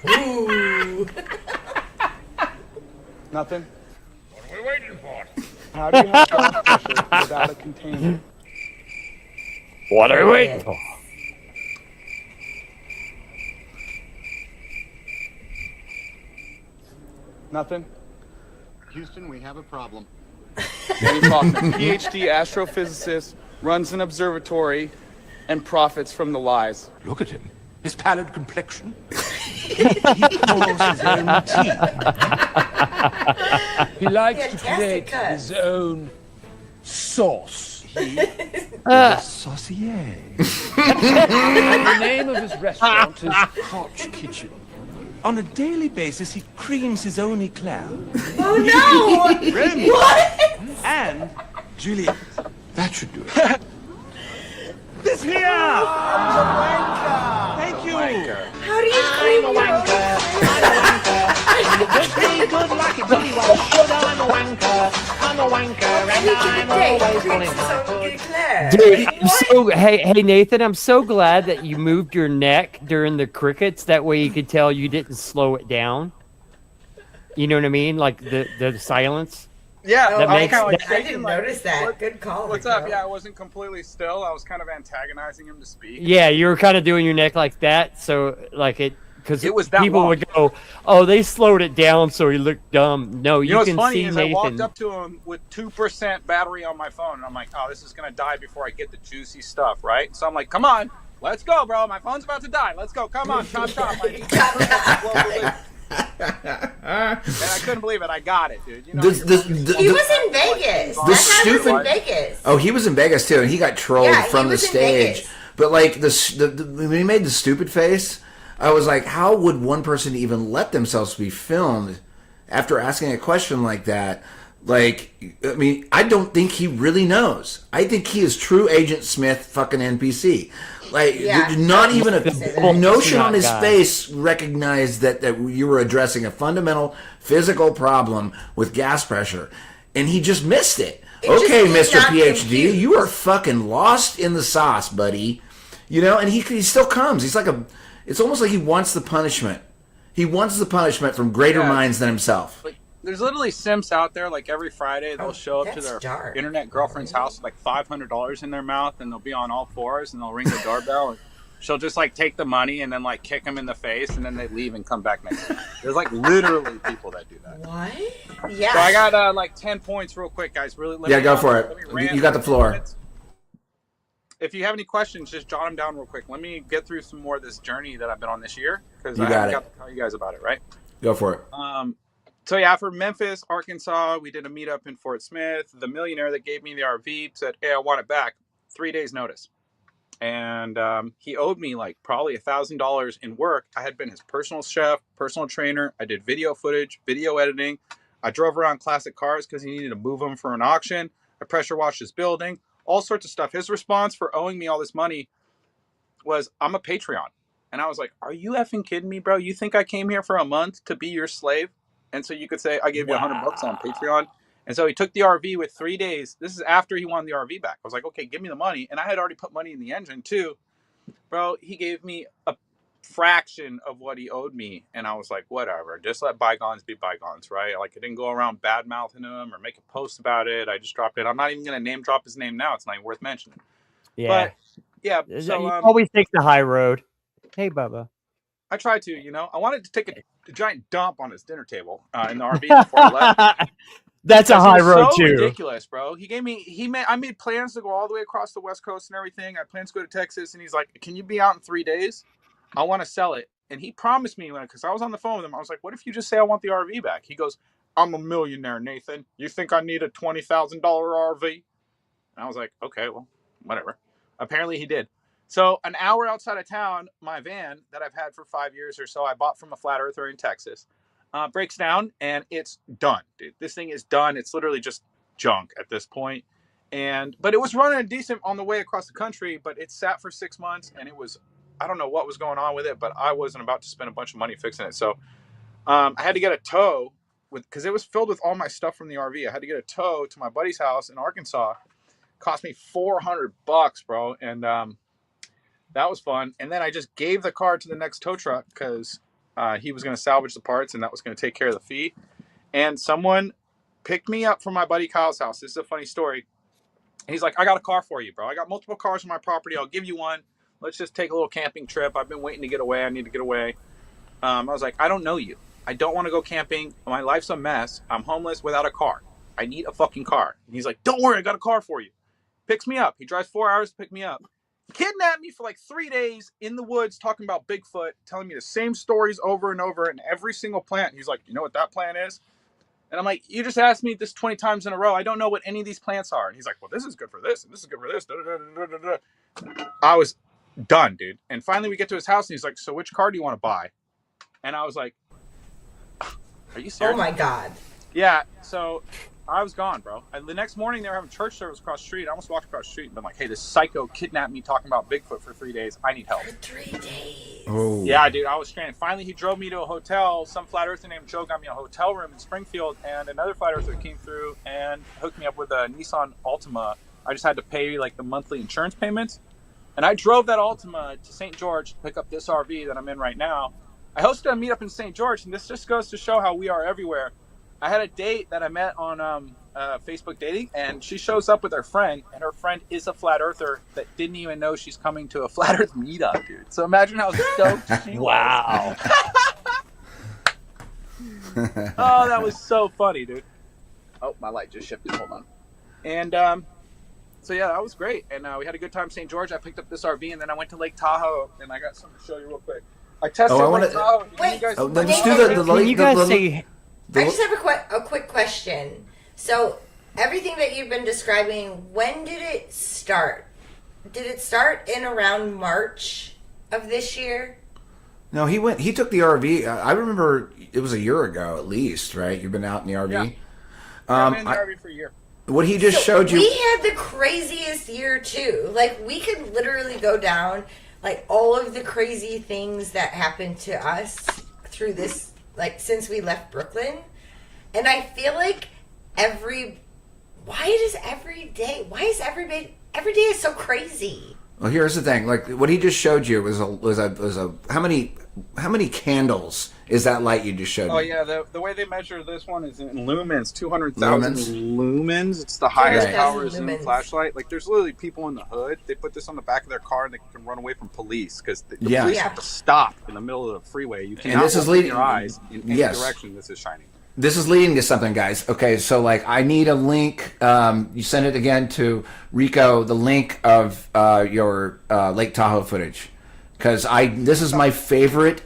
Ooh. Nothing? What are we waiting for? How do you have gas pressure without a container? What are we waiting for? Nothing? Houston, we have a problem. Danny Faulkner, PhD astrophysicist, runs an observatory and profits from the lies. Look at him. His pallid complexion. He pours his own tea. He likes to create his own sauce. He is a saucier. The name of his restaurant is Couch Kitchen. On a daily basis, he creams his own eclair. Oh no! Really? What? And Juliet, that should do it. This here! Thank you! How do you I'm a wanker! I'm a wanker! You wish me good luck, it's really well should I'm a wanker! I'm a wanker, and I'm always willing to Dude, I'm so hey Nathan, I'm so glad that you moved your neck during the crickets. That way you could tell you didn't slow it down. You know what I mean? Like the silence. Yeah, That I was makes- kind of like that- I shaking, didn't like, notice that. what- Good call. What's Rico. up? Yeah, I wasn't completely still. I was kind of antagonizing him to speak. Yeah, you were kind of doing your neck like that, so like because It was that people long. would go, "Oh, they slowed it down so he looked dumb." No, You you, know what's can funny see is I walked Nathan. up to him with 2% battery on my phone, and I'm like, oh, this is going to die before I get the juicy stuff, right? So I'm like, come on, let's go, bro. My phone's about to die. Let's go. Come on, chop, chop. And I couldn't believe it. I got it, dude. You know, He was in Vegas. The That stupid. was in Vegas. Oh, he was in Vegas too, and he got trolled Yeah, he from the was in stage. Vegas. But like when he made the stupid face, I was like, how would one person even let themselves be filmed after asking a question like that? Like, I mean, I don't think he really knows. I think he is true Agent Smith, fucking NPC. Like, Yeah. not even a notion on his guy. face recognized that you were addressing a fundamental physical problem with gas pressure, and he just missed it. It just Okay, did Mr. not PhD, compute. you are fucking lost in the sauce, buddy. You know, and he still comes. He's like it's almost like he wants the punishment. He wants the punishment from greater Yeah. minds than himself. like, there's literally simps out there, like every Friday, they'll show up to that's their dark. internet girlfriend's house with like $500 in their mouth, and they'll be on all fours, and they'll ring the doorbell, and she'll just like take the money and then like kick them in the face, and then they leave and come back next week. There's like literally people that do that. What? Yeah. So I got like 10 points real quick, guys. Really, let Yeah, me, go for let me it. rant You got for the 10 floor. minutes. If you have any questions, just jot them down real quick. Let me get through some more of this journey that I've been on this year, because You I got haven't it. got to tell you guys about it, right? Go for it. So yeah, for Memphis, Arkansas, we did a meetup in Fort Smith. The millionaire that gave me the RV said, "Hey, I want it back. 3 days notice." And he owed me like probably $1,000 in work. I had been his personal chef, personal trainer. I did video footage, video editing. I drove around classic cars because he needed to move them for an auction. I pressure washed his building, all sorts of stuff. His response for owing me all this money was, "I'm a Patreon." And I was like, "Are you effing kidding me, bro? You think I came here for a month to be your slave? And so you could say I gave you $100 on Patreon." And so he took the RV with 3 days. This is after he wanted the RV back. I was like, "Okay, give me the money." And I had already put money in the engine too. Bro, he gave me a fraction of what he owed me. And I was like, whatever, just let bygones be bygones, right? Like, I didn't go around bad mouthing him or make a post about it. I just dropped it. I'm not even going to name drop his name now. It's not even worth mentioning. Yeah, But yeah, you so always take the high road. Hey, Bubba. I tried to, you know, I wanted to take a giant dump on his dinner table in the RV before I left. That's a Because high he was road so too. ridiculous, bro. I made plans to go all the way across the West Coast and everything. I planned to go to Texas, and he's like, "Can you be out in 3 days? I want to sell it." And he promised me, because I was on the phone with him, I was like, "What if you just say I want the RV back?" He goes, "I'm a millionaire, Nathan. You think I need a $20,000 RV?" And I was like, "Okay, well, whatever." Apparently he did. So an hour outside of town, my van that I've had for 5 years or so, I bought from a flat earther in Texas, breaks down, and it's done, dude. This thing is done. It's literally just junk at this point. But it was running decent on the way across the country, but it sat for 6 months, and I don't know what was going on with it, but I wasn't about to spend a bunch of money fixing it. So I had to get a tow because it was filled with all my stuff from the RV. I had to get a tow to my buddy's house in Arkansas. Cost me $400, bro. And that was fun. And then I just gave the car to the next tow truck because he was going to salvage the parts, and that was going to take care of the fee. And someone picked me up from my buddy Kyle's house. This is a funny story. And he's like, "I got a car for you, bro. I got multiple cars on my property. I'll give you one. Let's just take a little camping trip. I've been waiting to get away. I need to get away." I was like, "I don't know you. I don't want to go camping. My life's a mess. I'm homeless without a car. I need a fucking car." And he's like, "Don't worry, I got a car for you." Picks me up. He drives 4 hours to pick me up. Kidnapped me for like 3 days in the woods talking about Bigfoot, telling me the same stories over and over in every single plant. He's like, "You know what that plant is?" And I'm like, "You just asked me this 20 times in a row. I don't know what any of these plants are." And he's like, "Well, this is good for this, and this is good for this." I was done, dude. And finally we get to his house, and he's like, "So which car do you want to buy?" And I was like, "Are you serious?" Oh my God. Yeah. So I was gone, bro. The next morning, they were having church service across the street. I almost walked across the street and been like, hey, this psycho kidnapped me talking about Bigfoot for 3 days. I need help. 3 days. Oh. Yeah, dude, I was stranded. Finally, he drove me to a hotel. Some flat earther named Joe got me a hotel room in Springfield, and another flat earther came through and hooked me up with a Nissan Altima. I just had to pay like the monthly insurance payments. And I drove that Altima to St. George to pick up this RV that I'm in right now. I hosted a meetup in St. George, and this just goes to show how we are everywhere. I had a date that I met on Facebook dating, and she shows up with her friend, and her friend is a flat earther that didn't even know she's coming to a flat earth meetup, dude. So imagine how stoked she was. Wow. Oh, that was so funny, dude. Oh, my light just shifted. Hold on. And so, yeah, that was great. And we had a good time in St. George. I picked up this RV, and then I went to Lake Tahoe, and I got something to show you real quick. I tested Lake Tahoe. Wait, let's do the I just have a quick question. So, everything that you've been describing, when did it start? Did it start in around March of this year? No, he took the RV. I remember it was a year ago at least, right? You've been out in the RV. Yeah. I've been in the RV for a year. What he just showed you. We had the craziest year too. Like, we could literally go down like all of the crazy things that happened to us through this, like, since we left Brooklyn. And I feel like every day is so crazy. Well, here's the thing. Like, what he just showed you was a how many candles is that light you just showed me? Oh, yeah. The way they measure this one is in lumens, 200,000 lumens. It's the highest power zoom flashlight. Like, there's literally people in the hood. They put this on the back of their car and they can run away from police because the police have to stop in the middle of the freeway. You cannot open your eyes in any direction this is shining. This is leading to something, guys. Okay, so like I need a link. You send it again to Rico, the link of your Lake Tahoe footage, because this is my favorite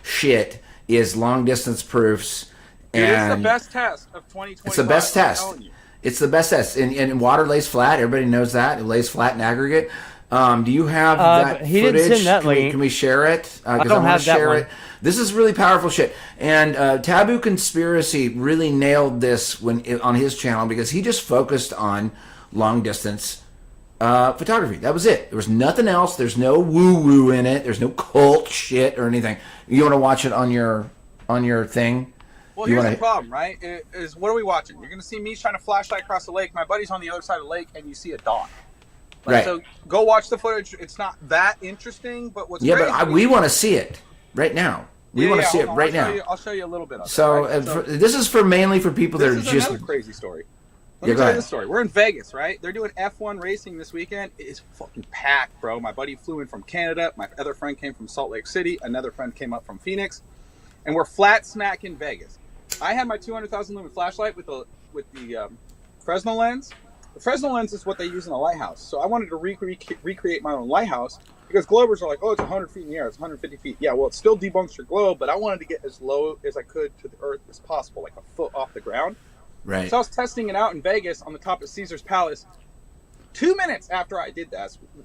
shit is long distance proofs. It is the best test of 2020. It's the best test. It's the best test. And water lays flat. Everybody knows that. It lays flat in aggregate. Do you have that he footage? Didn't send that link. Can we share it? I don't have that one. This is really powerful shit. And Taboo Conspiracy really nailed this on his channel because he just focused on long distance photography. That was it. There was nothing else. There's no woo-woo in it. There's no cult shit or anything. You want to watch it on your thing? Well, here's the problem, right? Is what are we watching? You're going to see me trying to flashlight across the lake. My buddy's on the other side of the lake, and you see a dog. Right. So go watch the footage. It's not that interesting, but what's crazy... but we want to see it right now. We want to see it right now. I'll show you a little bit of it. So, this is mainly for people that are just... This is another crazy story. Let me tell you this story. We're in Vegas, right? They're doing F1 racing this weekend. It is fucking packed, bro. My buddy flew in from Canada. My other friend came from Salt Lake City. Another friend came up from Phoenix. And we're flat smack in Vegas. I had my 200,000 lumen flashlight with the Fresnel lens. The Fresnel lens is what they use in a lighthouse. So I wanted to recreate my own lighthouse because globers are like, oh, it's 100 feet in the air. It's 150 feet. Yeah, well, it still debunks your globe, but I wanted to get as low as I could to the earth as possible, like a foot off the ground. Right. So I was testing it out in Vegas on the top of Caesar's Palace. 2 minutes after I did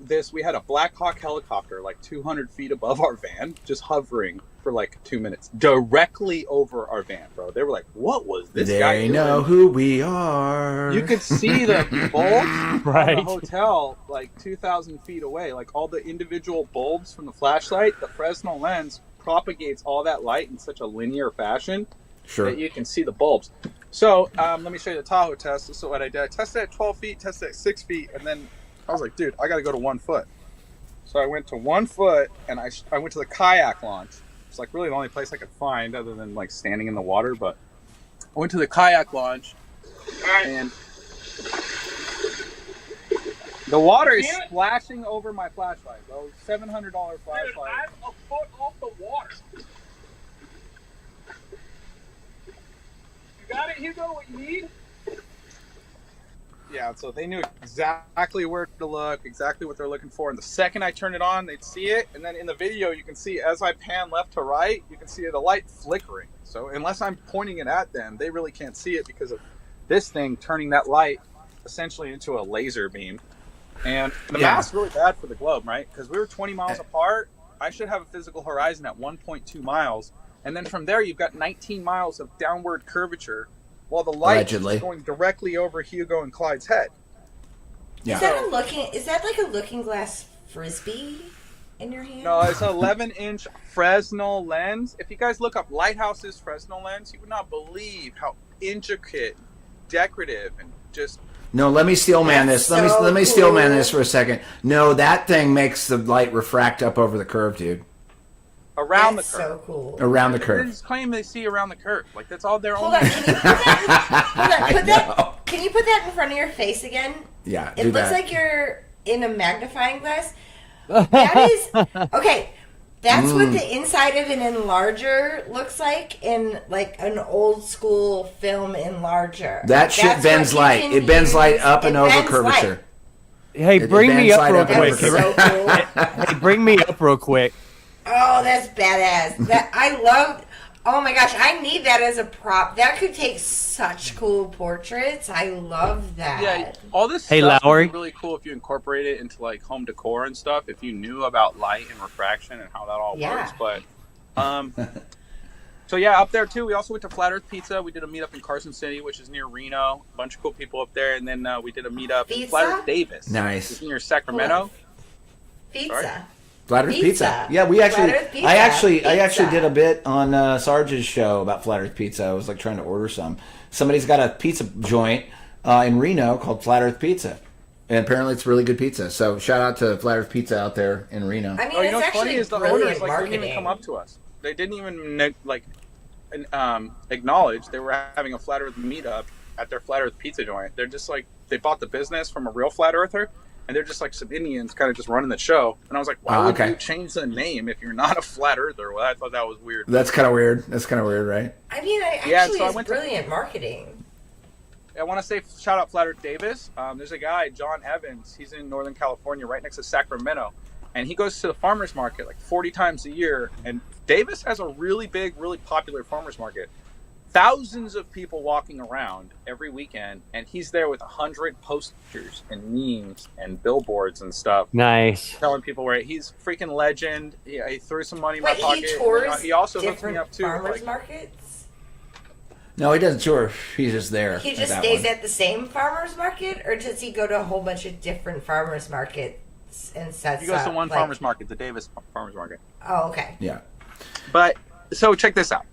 this, we had a Black Hawk helicopter like 200 feet above our van, just hovering for like 2 minutes, directly over our van, bro. They were like, what was this guy doing? They know who we are. You could see the bulbs from the hotel like 2,000 feet away. Like all the individual bulbs from the flashlight, the Fresnel lens propagates all that light in such a linear fashion that you can see the bulbs. So let me show you the Tahoe test. This is what I did. I tested at 12 feet, tested at 6 feet, and then I was like, dude, I got to go to 1 foot. So I went to 1 foot, and I went to the kayak launch. It's like really the only place I could find other than like standing in the water. But I went to the kayak launch, and the water is splashing over my flashlight, bro. $700 flashlight. Dude, I'm a foot off the water. Got it, Hugo, what you need? Yeah, so they knew exactly where to look, exactly what they're looking for. And the second I turned it on, they'd see it. And then in the video, you can see as I pan left to right, you can see the light flickering. So unless I'm pointing it at them, they really can't see it because of this thing turning that light essentially into a laser beam. And the math's really bad for the globe, right? Because we were 20 miles apart. I should have a physical horizon at 1.2 miles. And then from there, you've got 19 miles of downward curvature while the light Allegedly. is going directly over Hugo and Clyde's head. Yeah. Is that like a looking glass frisbee in your hand? No, it's an 11-inch Fresnel lens. If you guys look up Lighthouse's Fresnel lens, you would not believe how intricate, decorative, and just... No, let me steel man this. That's Let me so steel man cool. this for a second. No, that thing makes the light refract up over the curve, dude. Around That's the curve. so cool. Around the They curve. just claim they see around the curve. Like, that's all their Hold own... on, can you put that? Can you put that in front of your face again? Yeah, It do looks that. like you're in a magnifying glass. That is okay. That's what the inside of an enlarger looks like in like an old school film enlarger. That shit That's bends what you light. can It bends use. light up It and over bends curvature. light. Hey, It bring me bends up light real up quick. over curvature. So cool. Hey, bring me up real quick. Oh, that's badass. That I love. Oh my gosh, I need that as a prop. That could take such cool portraits. I love that. Yeah, all this Hey, stuff Lowry. would be really cool if you incorporate it into like home decor and stuff. If you knew about light and refraction and how that all Yeah. works, but so yeah, up there too. We also went to Flat Earth Pizza. We did a meetup in Carson City, which is near Reno. A bunch of cool people up there, and then we did a meetup in Pizza? Flat Earth Davis. Nice. It's near Sacramento. Pizza. Sorry? Flat Earth Pizza. Pizza. Yeah, we actually. Flat Earth Pizza. I actually Pizza. did a bit on Sarge's show about Flat Earth Pizza. I was like trying to order some. Somebody's got a pizza joint in Reno called Flat Earth Pizza, and apparently it's really good pizza. So shout out to Flat Earth Pizza out there in Reno. I mean, Oh, you it's know what's actually funny is the brilliant owners like marketing. didn't even come up to us. They didn't even acknowledge they were having a Flat Earth meetup at their Flat Earth Pizza joint. They're just like they bought the business from a real Flat Earther, and they're just like some Indians kind of just running the show. And I was like, why would you change the name if you're not a Flat Earther? Well, I thought that was weird. That's kind of weird. That's kind of weird, right? I mean, Yeah, actually, so I it's went to- brilliant marketing. I want to say shout out Flat Earth Davis. There's a guy, John Evans. He's in Northern California, right next to Sacramento, and he goes to the farmers market like 40 times a year. And Davis has a really big, really popular farmers market. Thousands of people walking around every weekend, and he's there with 100 posters and memes and billboards and stuff. Nice. Telling people where he's freaking legend. He threw some money in But my pocket. he tours He also hooked different me up too. farmers like- markets. No, he doesn't tour. He's just there. He at just that stays one. at the same farmers market, or does he go to a whole bunch of different farmers markets and sets He goes to up, one like- farmers market, the Davis farmers market. Oh, okay. Yeah. But so check this out.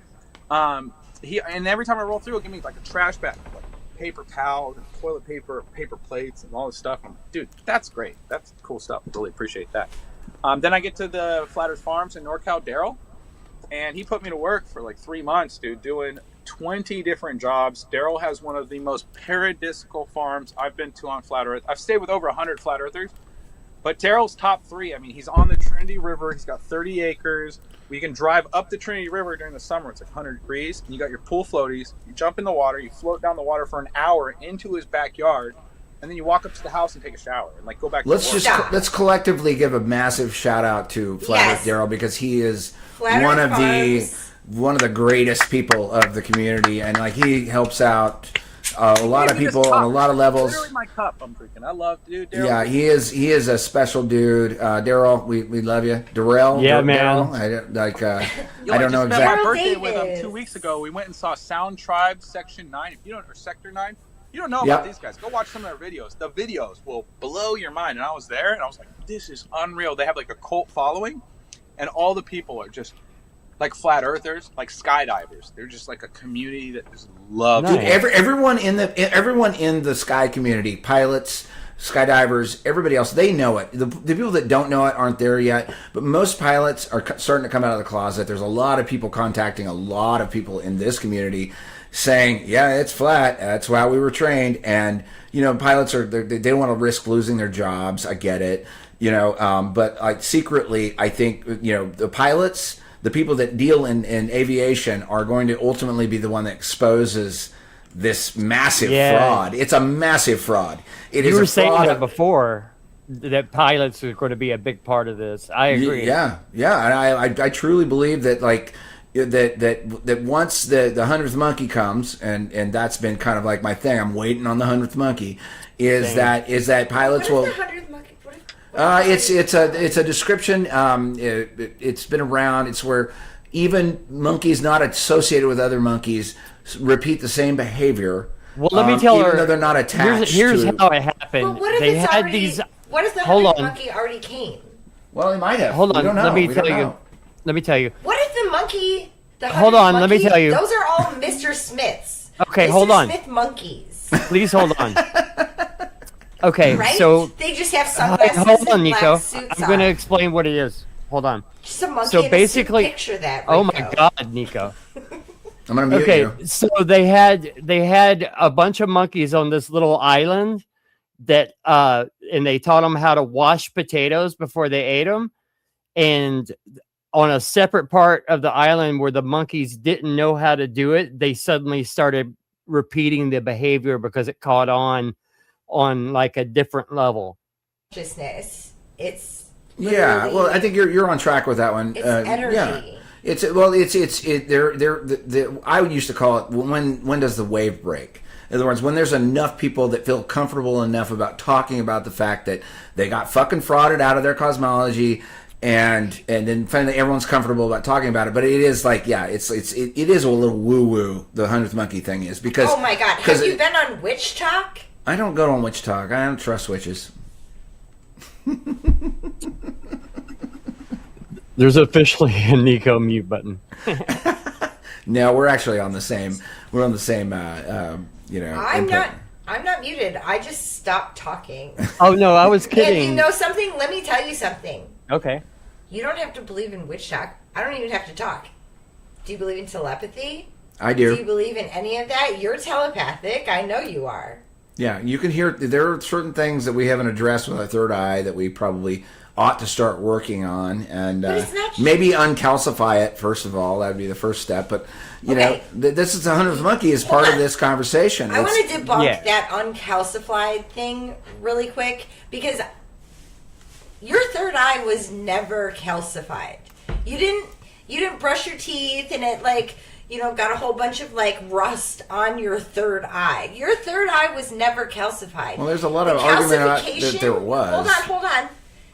And every time I roll through, he'll give me like a trash bag, like paper towels, and toilet paper, paper plates, and all this stuff. I'm like, dude, that's great. That's cool stuff. Really appreciate that. Then I get to the Flat Earth Farms in NorCal, Daryl, and he put me to work for like 3 months, dude, doing 20 different jobs. Daryl has one of the most paradisical farms I've been to on Flat Earth. I've stayed with over 100 Flat Earthers, but Daryl's top 3. I mean, he's on the Trinity River. He's got 30 acres. We can drive up the Trinity River during the summer. It's like 100 degrees. And you got your pool floaties. You jump in the water. You float down the water for an hour into his backyard. And then you walk up to the house and take a shower and like go back to Let's work. just let's collectively give a massive shout out to Flat Earth Daryl, because he is Flat one Earth of one of the greatest people of the community, and like he helps out a lot of Give me this people on a cup. lot of levels. Literally my cup I'm drinking. I love, dude. Daryl. Yeah, he is a special dude. Daryl, we love you. Darrell, Yeah, Daryl, man. I don't know just spent exactly. my birthday with him 2 weeks ago. We went and saw Sound Tribe Section 9. If you don't, or Sector 9. You don't know about Yep. these guys. Go watch some of their videos. The videos will blow your mind. And I was there, and I was like, this is unreal. They have like a cult following, and all the people are just like flat earthers, like skydivers. They're just like a community that just loves Dude, it. everyone in the sky community, pilots, skydivers, everybody else, they know it. The people that don't know it aren't there yet, but most pilots are starting to come out of the closet. There's a lot of people contacting a lot of people in this community saying, yeah, it's flat. That's how we were trained. And, you know, pilots they don't want to risk losing their jobs. I get it. You know, but secretly, I think, you know, the pilots, the people that deal in aviation are going to ultimately be the one that exposes this massive fraud. It's a massive fraud. You were saying that before, that pilots are going to be a big part of this. I agree. Yeah. And I truly believe that, like, that once the 100th monkey comes, and that's been kind of like my thing. I'm waiting on the 100th monkey. Is that pilots will. It's a description. It's been around. It's where even monkeys not associated with other monkeys repeat the same behavior. Well, let me tell even her. though they're not attached. Here's to, how it happened. But what if they it's had already? these. What if the Hold 100th on. monkey already came? Well, he might have. Hold We on. don't know. Let me We tell don't you. know. Let me tell you. What if the monkey? The Hold 100th on, let me monkey, tell you. Those are all Mr. Smiths. Okay, Mr. hold on. Smith monkeys. Please hold on. Okay, Right? so They just have sunglasses hold on, and Nico. black suits I'm going to on. explain what it is. Hold on. Just a monkey So in basically, a suit. Picture that. oh my Rico. God, Nico. I'm gonna mute Okay, you. so they had a bunch of monkeys on this little island that and they taught them how to wash potatoes before they ate them, and on a separate part of the island where the monkeys didn't know how to do it, they suddenly started repeating the behavior because it caught on like a different level. Consciousness. It's Yeah, well, I think you're on track with that one. It's energy. Yeah. I would used to call it when does the wave break? In other words, when there's enough people that feel comfortable enough about talking about the fact that they got fucking frauded out of their cosmology, and then finally everyone's comfortable about talking about it. But it is like, yeah, it is a little woo woo. The 100th monkey thing is because. Oh my God! Have you been on Witch Talk? I don't go on Witch Talk. I don't trust witches. There's officially a Nico mute button. No, we're actually on the same. We're on the same. I'm input. not muted. I just stopped talking. Oh no, I was And kidding. you know something? Let me tell you something. Okay. You don't have to believe in witch talk. I don't even have to talk. Do you believe in telepathy? I do. Do you believe in any of that? You're telepathic. I know you are. Yeah, you can hear. There are certain things that we haven't addressed with our third eye that we probably ought to start working on, and maybe uncalcify it first of all. That would be the first step. But you know, this is the 100th monkey is part of this conversation. I want to debunk that uncalcified thing really quick because your third eye was never calcified. You didn't brush your teeth and it got a whole bunch of rust on your third eye. Your third eye was never calcified. Well, there's a lot of argument that there was. Hold on.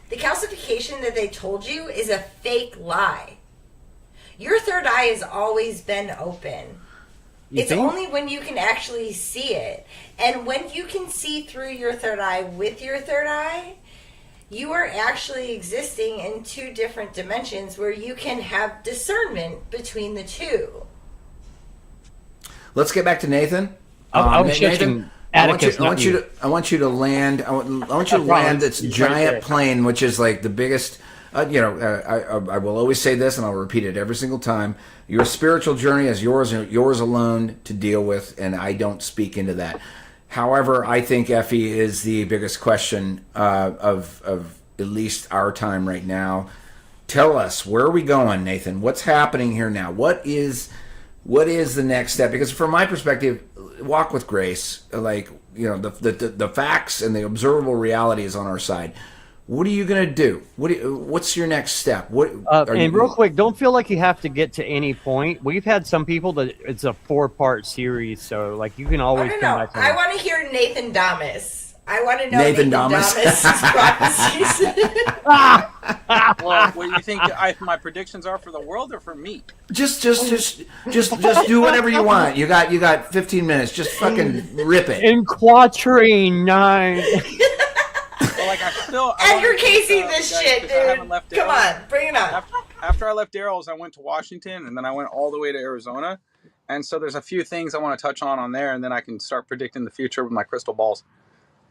The calcification that they told you is a fake lie. Your third eye has always been open. It's only when you can actually see it. And when you can see through your third eye with your third eye, you are actually existing in two different dimensions where you can have discernment between the two. Let's get back to Nathan. I was Nathan, I want you to land. I want you to land this giant plane, which is like the biggest. I will always say this, and I'll repeat it every single time. Your spiritual journey is yours and yours alone to deal with, and I don't speak into that. However, I think Effie is the biggest question of at least our time right now. Tell us, where are we going, Nathan? What's happening here now? What is the next step? Because from my perspective, walk with grace. The facts and the observable reality is on our side. What are you going to do? What's your next step? Real quick, don't feel like you have to get to any point. We've had some people that it's a 4-part series, so you can always come back to it. I want to hear Nathan Damas. I want to know Nathan Damas' prophecies. Well, what do you think my predictions are for the world or for me? Just do whatever you want. You got 15 minutes. Just fucking rip it. In Quatrain 9. Edgar Casey, this shit, dude. Come on, bring it on. After I left Daryl's, I went to Washington, and then I went all the way to Arizona. And so there's a few things I want to touch on there, and then I can start predicting the future with my crystal balls.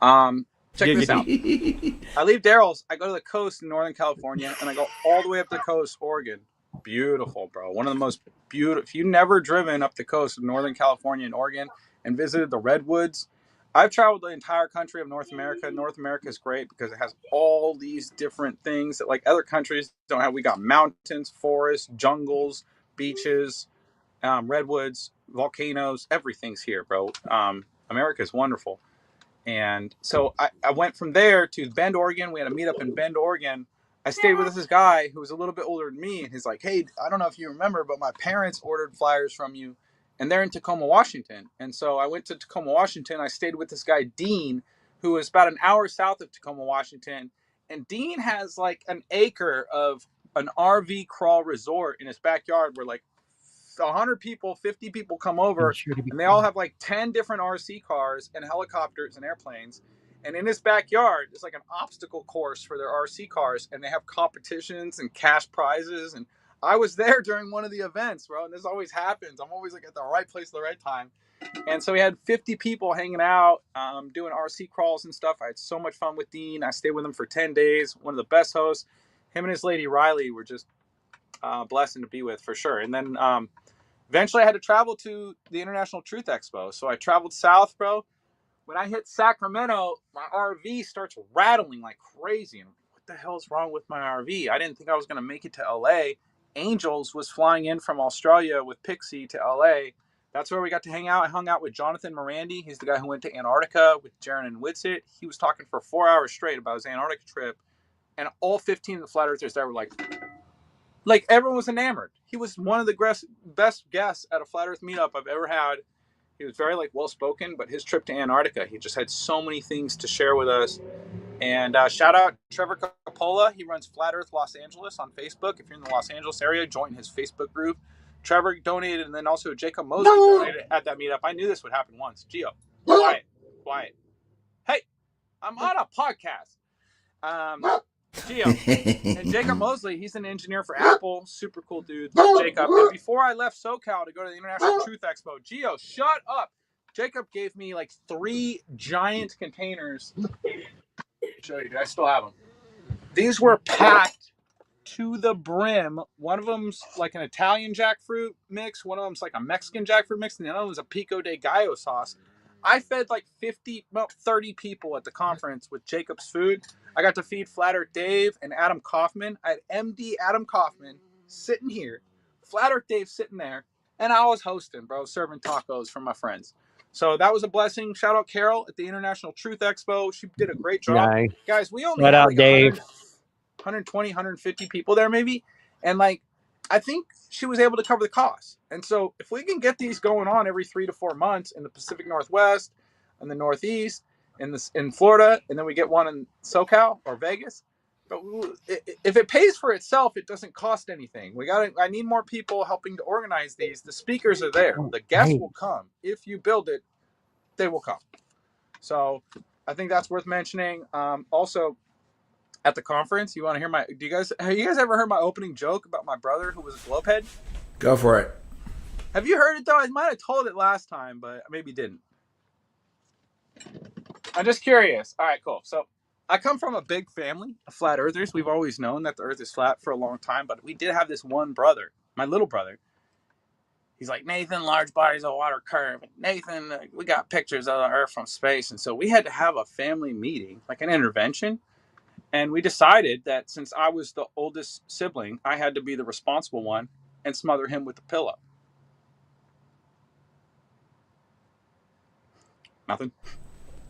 Check this out. I leave Daryl's, I go to the coast in Northern California, and I go all the way up the coast, Oregon. Beautiful, bro. One of the most beautiful. If you've never driven up the coast of Northern California and Oregon and visited the redwoods, I've traveled the entire country of North America. North America is great because it has all these different things that other countries don't have. We got mountains, forests, jungles, beaches, redwoods, volcanoes. Everything's here, bro. America is wonderful. And so I went from there to Bend, Oregon. We had a meetup in Bend, Oregon. I stayed with this guy who was a little bit older than me. And he's like, hey, I don't know if you remember, but my parents ordered flyers from you. And they're in Tacoma, Washington. And so I went to Tacoma, Washington. I stayed with this guy, Dean, who is about an hour south of Tacoma, Washington. And Dean has an acre of an RV crawl resort in his backyard where like 100 people, 50 people come over, and they all have like 10 different RC cars and helicopters and airplanes. And in his backyard, it's like an obstacle course for their RC cars, and they have competitions and cash prizes. And I was there during one of the events, bro, and this always happens. I'm always like at the right place at the right time. And so we had 50 people hanging out, doing RC crawls and stuff. I had so much fun with Dean. I stayed with him for 10 days. One of the best hosts. Him and his lady Riley were just blessing to be with, for sure. And then eventually I had to travel to the International Truth Expo. So I traveled south, bro. When I hit Sacramento, my RV starts rattling like crazy. And what the hell is wrong with my RV? I didn't think I was going to make it to LA. Angels was flying in from Australia with Pixie to LA. That's where we got to hang out. I hung out with Jonathan Morandi. He's the guy who went to Antarctica with Jaron and Whitsitt. He was talking for 4 hours straight about his Antarctica trip. And all 15 of the flat earthers there were like everyone was enamored. He was one of the best guests at a flat earth meetup I've ever had. He was very well spoken, but his trip to Antarctica, he just had so many things to share with us. And shout out Trevor Coppola. He runs Flat Earth Los Angeles on Facebook. If you're in the Los Angeles area, join his Facebook group. Trevor donated, and then also Jacob Mosley donated at that meetup. I knew this would happen once. Gio, quiet. Hey, I'm on a podcast. Gio. And Jacob Mosley, he's an engineer for Apple. Super cool dude. Jacob. And before I left SoCal to go to the International Truth Expo, Gio, shut up. Jacob gave me 3 giant containers. Show you. I still have them. These were packed to the brim. One of them's like an Italian jackfruit mix. One of them's like a Mexican jackfruit mix. And the other one's a pico de gallo sauce. I fed 30 people at the conference with Jacob's food. I got to feed Flat Earth Dave and Adam Kaufman. I had MD Adam Kaufman sitting here, Flat Earth Dave sitting there, and I was hosting, bro, serving tacos for my friends. So that was a blessing. Shout out Carol at the International Truth Expo. She did a great job. Nice. Guys, we only Shout had out Dave. 120, 150 people there maybe. And I think she was able to cover the cost. And so if we can get these going on every 3 to 4 months in the Pacific Northwest and the Northeast, in Florida, and then we get one in SoCal or Vegas. But if it pays for itself, it doesn't cost anything. I need more people helping to organize these. The speakers are there. The guests will come. If you build it, they will come. So I think that's worth mentioning. Also, at the conference, you want to hear have you guys ever heard my opening joke about my brother who was a globehead? Go for it. Have you heard it though? I might have told it last time, but maybe didn't. I'm just curious. All right, cool. So I come from a big family of flat earthers. We've always known that the earth is flat for a long time, but we did have this one brother, my little brother. He's like, Nathan, large bodies of water curve. Nathan, we got pictures of the earth from space. And so we had to have a family meeting, like an intervention. And we decided that since I was the oldest sibling, I had to be the responsible one and smother him with a pillow. Nothing.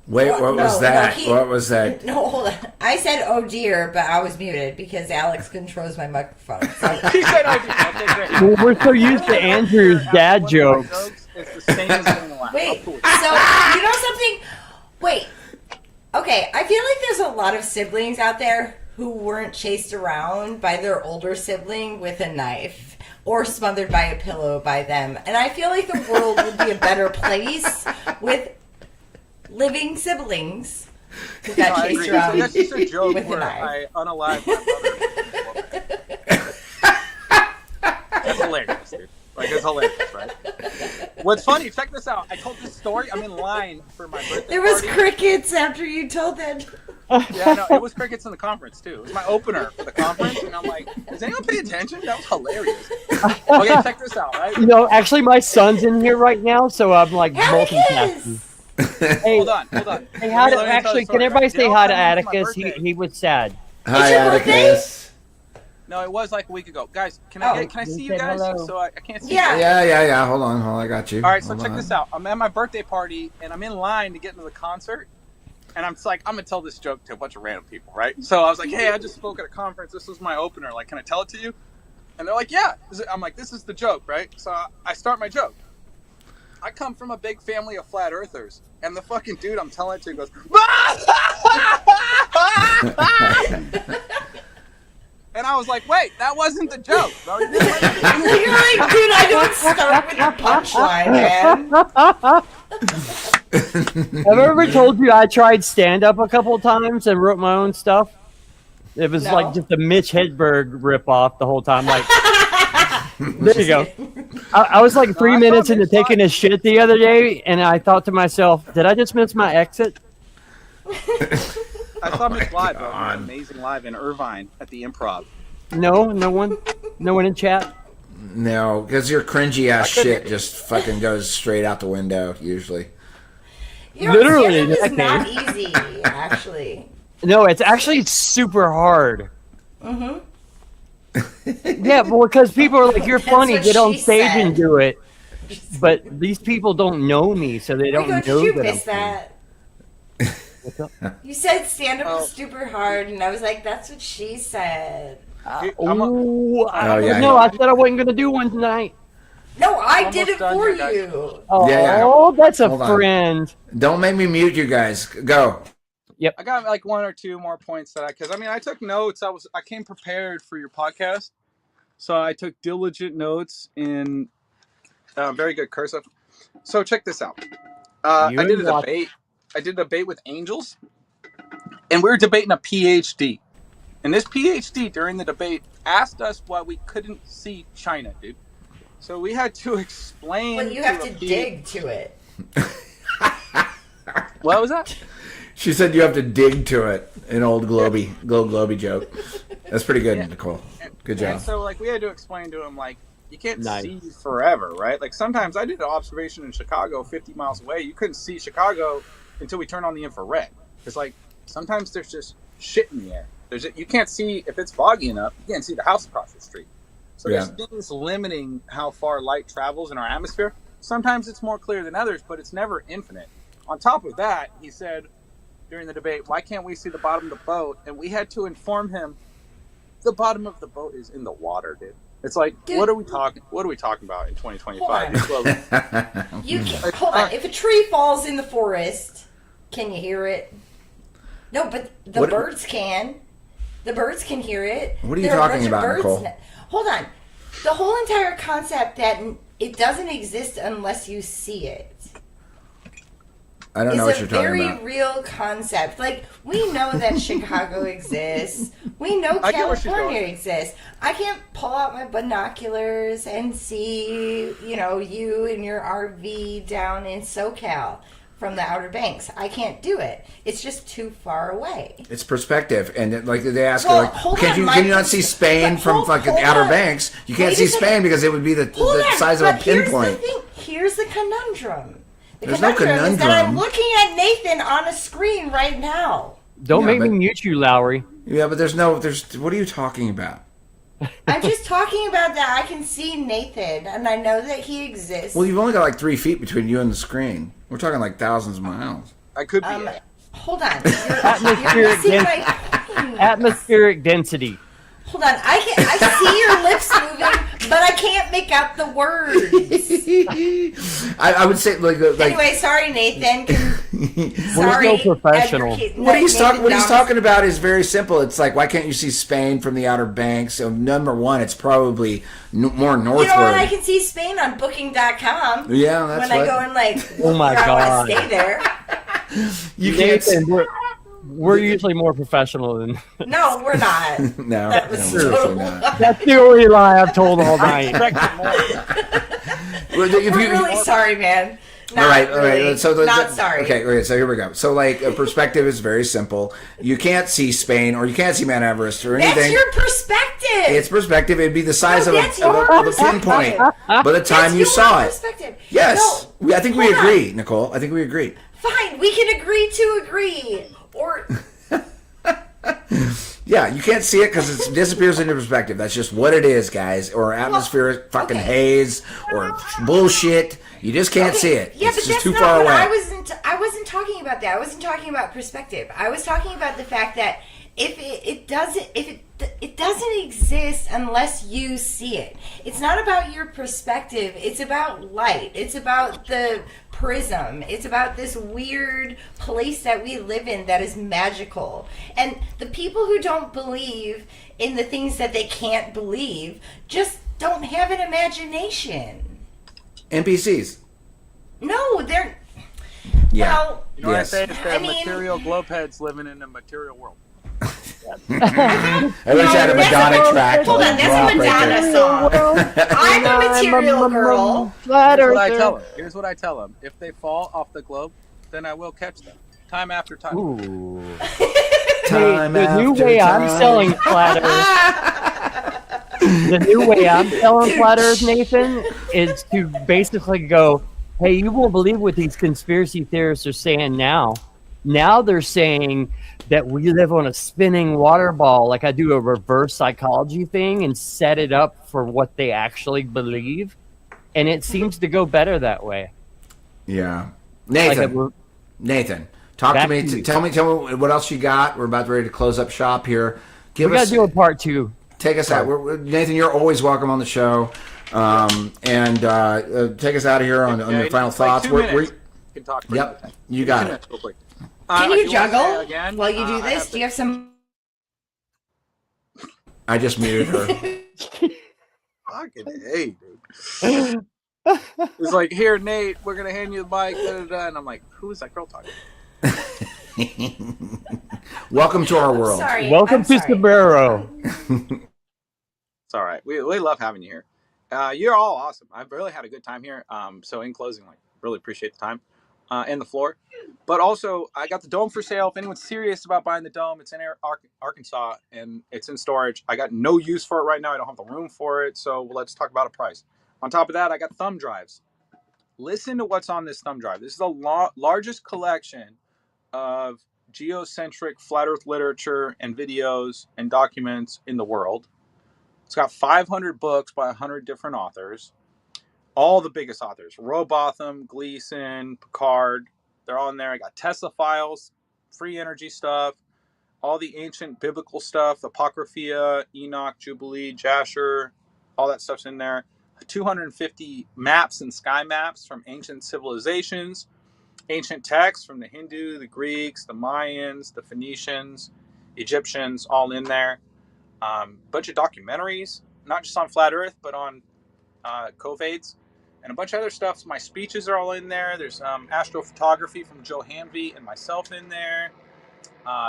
Wait, what was that? What was that? No, hold on. I said, oh dear, but I was muted because Alex controls my microphone. So. He said, oh dear. Okay, great. Well, we're so used to Andrew's dad jokes. It's the same as in the last. Wait, so you know something? Wait. Okay, I feel like there's a lot of siblings out there who weren't chased around by their older sibling with a knife or smothered by a pillow by them. And I feel like the world would be a better place with living siblings who got chased around that's just a joke with a where knife. I unalived my brother. That's hilarious, dude. It's hilarious, right? What's funny, check this out. I told this story. I'm in line for my birthday There was party. crickets after you told that. Yeah, no, it was crickets in the conference, too. It was my opener for the conference, and I'm like, does anyone pay attention? That was hilarious. Okay, check this out, right? Actually, my son's in here right now, so I'm multitasking. Hey, hold on. Hey, can everybody say hi to Atticus? He was sad. Hi, Atticus. No, it was like a week ago. Guys, can I see you guys? hello. So I can't see Yeah. you. Yeah. Hold on. I got you. All right, so Hold check on. this out. I'm at my birthday party, and I'm in line to get into the concert. And I'm going to tell this joke to a bunch of random people, right? So I was like, hey, I just spoke at a conference. This was my opener. Can I tell it to you? And they're like, yeah. I'm like, this is the joke, right? So I start my joke. I come from a big family of flat earthers. And the fucking dude I'm telling it to goes, and And I was like, wait, that wasn't the joke. Bro. You didn't let me finish. You're like, dude, I don't start with your punchline, man. Have I ever told you I tried stand-up a couple of times and wrote my own stuff? It was like just a Mitch Hedberg ripoff the whole time. Like, there you go. I was like 3 minutes into taking a shit the other day, and I thought to myself, did I just miss my exit? I saw Mitch live, bro. Amazing live in Irvine at the Improv. No one in chat. No, because your cringy ass shit just fucking goes straight out the window usually. You know, Literally, it's not easy, actually. No, it's actually super hard. Mm-hmm. Yeah, well, because people are like, "You're That's funny, what get on she stage said. and do it." But these people don't know me, so they don't Rico, know did you that miss I'm that? What's up? You said stand-up is super hard, and I was like, that's what she said. No, yeah. I said I wasn't going to do one tonight. No, I did it for you. Oh, Yeah. that's a Hold on. friend. Don't make me mute you guys. Go. Yep. I got like one or two more points because I took notes. I came prepared for your podcast, so I took diligent notes in very good cursive. So check this out. I did a debate. I did a debate with angels, and we were debating a PhD. And this PhD during the debate asked us why we couldn't see China, dude. So we had to explain. But you have to dig to it. What was that? She said you have to dig to it. An old globy joke. That's pretty good, Nicole. Good job. And so, like, we had to explain to him, like, you can't see forever, right? Like, sometimes I did an observation in Chicago 50 miles away. You couldn't see Chicago until we turned on the infrared. Because, like, sometimes there's just shit in the air. You can't see, if it's foggy enough, you can't see the house across the street. So there's things limiting how far light travels in our atmosphere. Sometimes it's more clear than others, but it's never infinite. On top of that, he said during the debate, why can't we see the bottom of the boat? And we had to inform him the bottom of the boat is in the water, dude. It's like, dude, what are we talking about in 2025? Hold on. If a tree falls in the forest, can you hear it? No, but the birds can. The birds can hear it. What are you talking about, Nicole? Hold on. The whole entire concept that it doesn't exist unless you see it. I don't know what you're talking about. It's a very real concept. Like, we know that Chicago exists. We know California exists. I can't pull out my binoculars and see, you in your RV down in SoCal from the Outer Banks. I can't do it. It's just too far away. It's perspective, and like they ask, can you not see Spain from fucking Outer Banks? You can't see Spain because it would be the size of a pinpoint. Here's the conundrum. There's no conundrum. Is that I'm looking at Nathan on a screen right now. Don't make me mute you, Lowry. Yeah, but there's what are you talking about? I'm just talking about that I can see Nathan, and I know that he exists. Well, you've only got like 3 feet between you and the screen. We're talking like thousands of miles. I could be. Hold on. Atmospheric density. Hold on. I see your lips moving, but I can't make out the words. I would say like anyway, sorry, Nathan. Sorry, no professional. What he's talking about is very simple. It's like, why can't you see Spain from the Outer Banks? So number one, it's probably more northward. You know what? I can see Spain on Booking.com. Yeah, that's when I go and oh my God, I want to stay there. You can't. We're usually more professional than. No, we're not. No, that was seriously not. That's the only lie I've told all night. We're really sorry, man. All right. So sorry. Okay, so here we go. So like a perspective is very simple. You can't see Spain or you can't see Mount Everest or anything. That's your perspective. It's perspective. It'd be the size of a pinpoint by the time you saw it. Yes, I think we agree, Nicole. I think we agree. Fine, we can agree to agree. Or yeah, you can't see it because it disappears into perspective. That's just what it is, guys. Or atmospheric fucking haze or bullshit. You just can't see it. Yeah, it's but just that's too not far what away. I wasn't talking about that. I wasn't talking about perspective. I was talking about the fact that if it doesn't exist unless you see it. It's not about your perspective. It's about light. It's about the prism. It's about this weird place that we live in that is magical. And the people who don't believe in the things that they can't believe just don't have an imagination. NPCs. No, they're... Yeah. Well, You know what I Yes. say? It's I the mean- material globeheads living in a material world. I wish I had a Madonna track. Hold on, that's a Madonna song. I'm a material girl. Flat Here's what I earther. tell them. Here's what I tell them. If they fall off the globe, then I will catch them. Time after time. Ooh. Time the new after way time. I'm selling flat Earth. The new way I'm selling flat Earth, Nathan, is to basically go, hey, you won't believe what these conspiracy theorists are saying now. Now they're saying that we live on a spinning water ball. Like I do a reverse psychology thing and set it up for what they actually believe. And it seems to go better that way. Yeah. Nathan. Like Nathan. Talk to Back me. to you. Tell me what else you got. We're about ready to close up shop here. We got to do a part 2. Take us out. Nathan, you're always welcome on the show. Take us out of here on your final it's like thoughts. 2 minutes. You can talk for Yep, anything. you got 2 it. minutes real quick. Can if you want to say juggle again, while you do I this? have Do you have some... I just muted her. Fucking hey, dude. It's like, here, Nate, we're gonna hand you the mic, and I'm like, who is that girl talking? Welcome to our world. Sorry. Welcome I'm to sorry. Sombrero. It's all right. We love having you here. You're all awesome. I've really had a good time here. So in closing, really appreciate the time and the floor. But also, I got the dome for sale. If anyone's serious about buying the dome, it's in Arkansas and it's in storage. I got no use for it right now. I don't have the room for it. So let's talk about a price. On top of that, I got thumb drives. Listen to what's on this thumb drive. This is the largest collection of geocentric flat Earth literature and videos and documents in the world. It's got 500 books by 100 different authors. All the biggest authors. Robotham, Gleason, Picard. They're all in there. I got Tesla files, free energy stuff, all the ancient biblical stuff, Apocrypha, Enoch, Jubilee, Jasher, all that stuff's in there. 250 maps and sky maps from ancient civilizations, ancient texts from the Hindu, the Greeks, the Mayans, the Phoenicians, Egyptians, all in there. Bunch of documentaries, not just on flat Earth, but on COVIDs, and a bunch of other stuff. My speeches are all in there. There's astrophotography from Joe Hanvey and myself in there.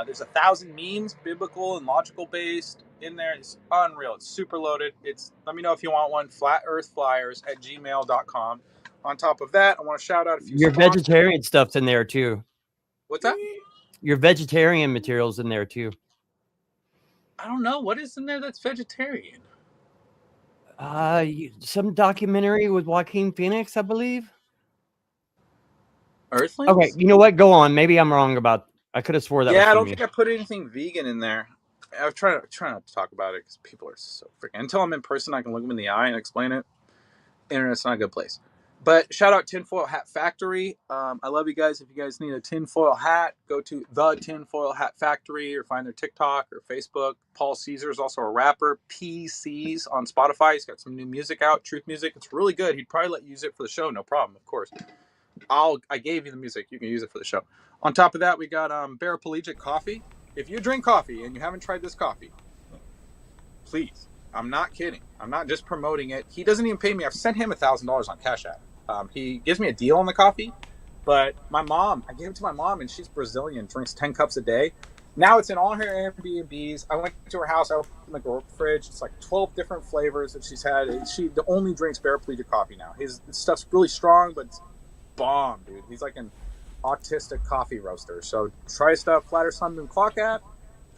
There's 1,000 memes, biblical and logical based, in there. It's unreal. It's super loaded. Let me know if you want one. flatearthflyers@gmail.com. On top of that, I want to shout out a few. Your sponsors. vegetarian stuff's in there too. What's that? Your vegetarian material's in there too. I don't know. What is in there that's vegetarian? Some documentary with Joaquin Phoenix, I believe. Earthlings? Okay, you know what? Go on. Maybe I'm wrong about. I could have swore that. Yeah, I was don't from think you. I put anything vegan in there. I was trying not to talk about it because people are so freaking. Until I'm in person, I can look them in the eye and explain it. Internet's not a good place. But shout out Tinfoil Hat Factory. I love you guys. If you guys need a tinfoil hat, go to the Tinfoil Hat Factory or find their TikTok or Facebook. Paul Caesar is also a rapper. PCs on Spotify. He's got some new music out, Truth Music. It's really good. He'd probably let you use it for the show. No problem, of course. I gave you the music. You can use it for the show. On top of that, we got Paraplegic Coffee. If you drink coffee and you haven't tried this coffee, please. I'm not kidding. I'm not just promoting it. He doesn't even pay me. I've sent him $1,000 on Cash App. He gives me a deal on the coffee, but I gave it to my mom, and she's Brazilian, drinks 10 cups a day. Now it's in all her Airbnbs. I went to her house. I opened the fridge. It's like 12 different flavors that she's had. She only drinks Paraplegic coffee now. His stuff's really strong, but it's bomb, dude. He's like an autistic coffee roaster. So try stuff. Flat Earth Sun Moon Clock app.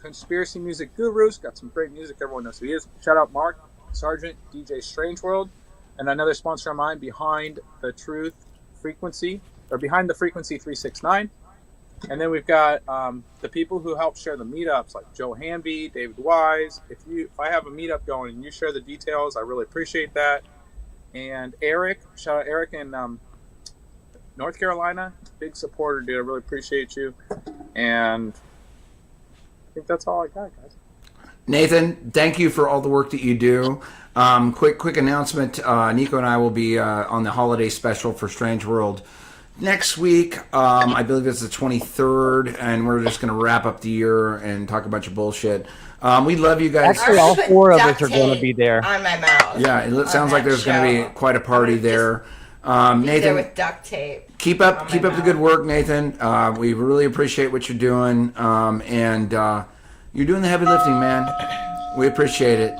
Conspiracy Music Gurus. Got some great music. Everyone knows who he is. Shout out Mark, Sargent, DJ Strange World. And another sponsor of mine, Behind the Frequency 369. And then we've got the people who help share the meetups, like Joe Hanby, David Wise. If I have a meetup going and you share the details, I really appreciate that. And Eric, shout out Eric in North Carolina, big supporter, dude. I really appreciate you. And I think that's all I got, guys. Nathan, thank you for all the work that you do. Quick announcement. Nico and I will be on the holiday special for Strange World next week, I believe it's the 23rd, and we're just going to wrap up the year and talk a bunch of bullshit. We love you guys. Actually, all 4 of us are going to be there. On my mouth. Yeah, it sounds like there's going to be quite a party there. Nathan, there with duct tape. keep up the good work, Nathan. We really appreciate what you're doing, and you're doing the heavy lifting, man. We appreciate it.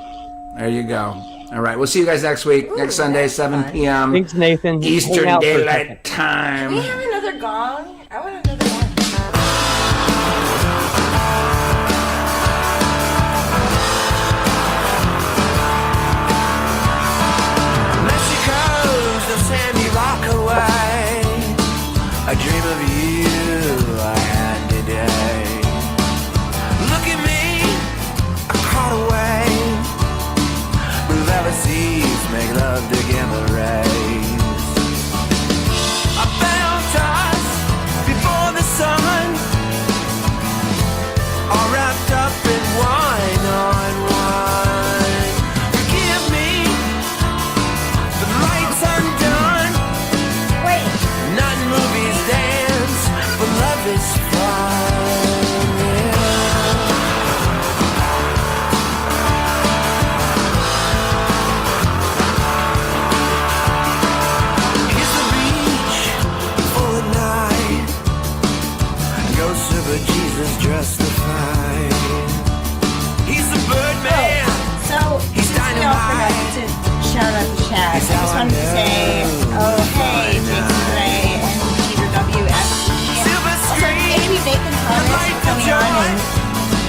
There you go. All right, we'll see you guys next week, next Sunday, 7 p.m. Thanks, Nathan. Eastern Daylight Time. Do we have another gong? I want another gong. Mexico's the Sandy Rockaway. A dream of you I had today. Look at me, I caught away. Blue valley seas make love to gamma rays. I felt us before the sun, all wrapped up in wine on wine. Forgive me, the light's undone. Wait. Not in movies dance, but love is fun. Here's the beach, full of night. Ghosts of a Jesus justified. He's the Birdman. So, He's since we all forgot dynamite. to shout out the chat, I just wanted to say, oh, hey, Jason Ray and Peter WFC. Also, thank you, Nathan Thomas, for coming on and,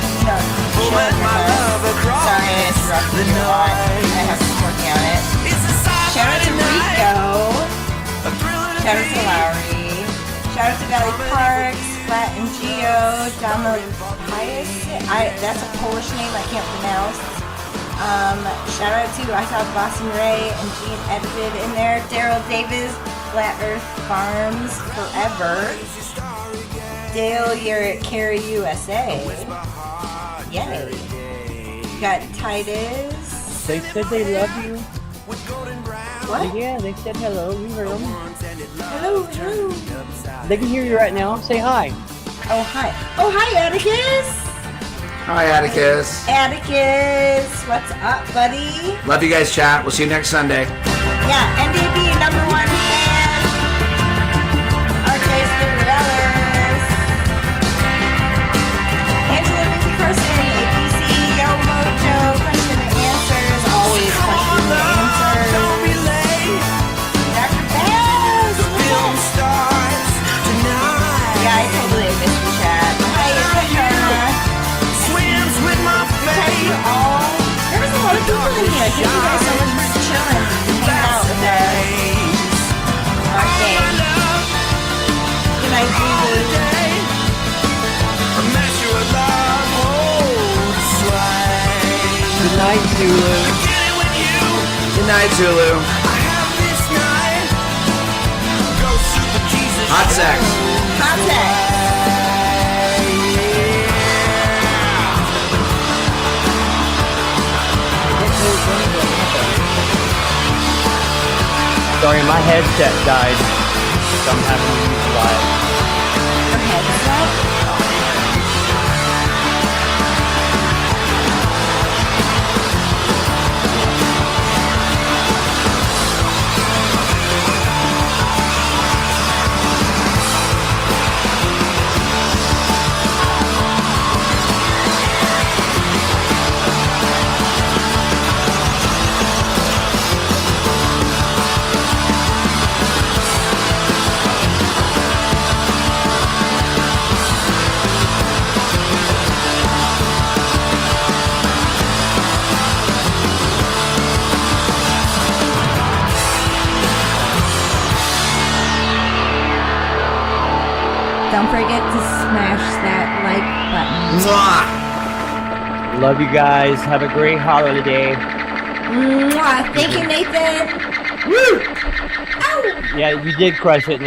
sharing with us. Sorry I interrupted you a lot. I have been working on it. Shout out to Rico. Shout out to Lowry. Shout out to Valley Parks, Flat and Geo, Donald Pius. That's a Polish name I can't pronounce. Shout out to I saw Boston Ray and Gene edited in there. Daryl Davis, Flat Earth Farms Forever. Dale, you're at Carry USA. Yay. Got Titus. They said they love you. What? Yeah, they said hello. We heard them. Hello, hello. They can hear you right now. Say hi. Oh, hi. Oh, hi, Atticus. Hi, Atticus. Atticus, what's up, buddy? Love you guys, chat. We'll see you next Sunday. Yeah, NDB #1 fan. Archers Liberales. Angela Mickey Person, APC, Yo Mojo, question and answers. Always question and answers. Don't be late. Dr. Bass. The film starts tonight. Yeah, I totally missed the chat. Hi, Rebecca. Swims with my Thank you all. There was a lot of people in here. Thank you guys so much for chilling and hanging out with us. Okay. Good night, Julie. Good night, Zulu. Good night, Zulu. Hot sex. Hot sex. Sorry, my headset died, so I'm having to use live. Your headset? Don't forget to smash that like button. Mwah! Love you guys. Have a great holiday. Mwah. Thank you, Nathan. Woo! Ow! Yeah, you did crush it, Nathan.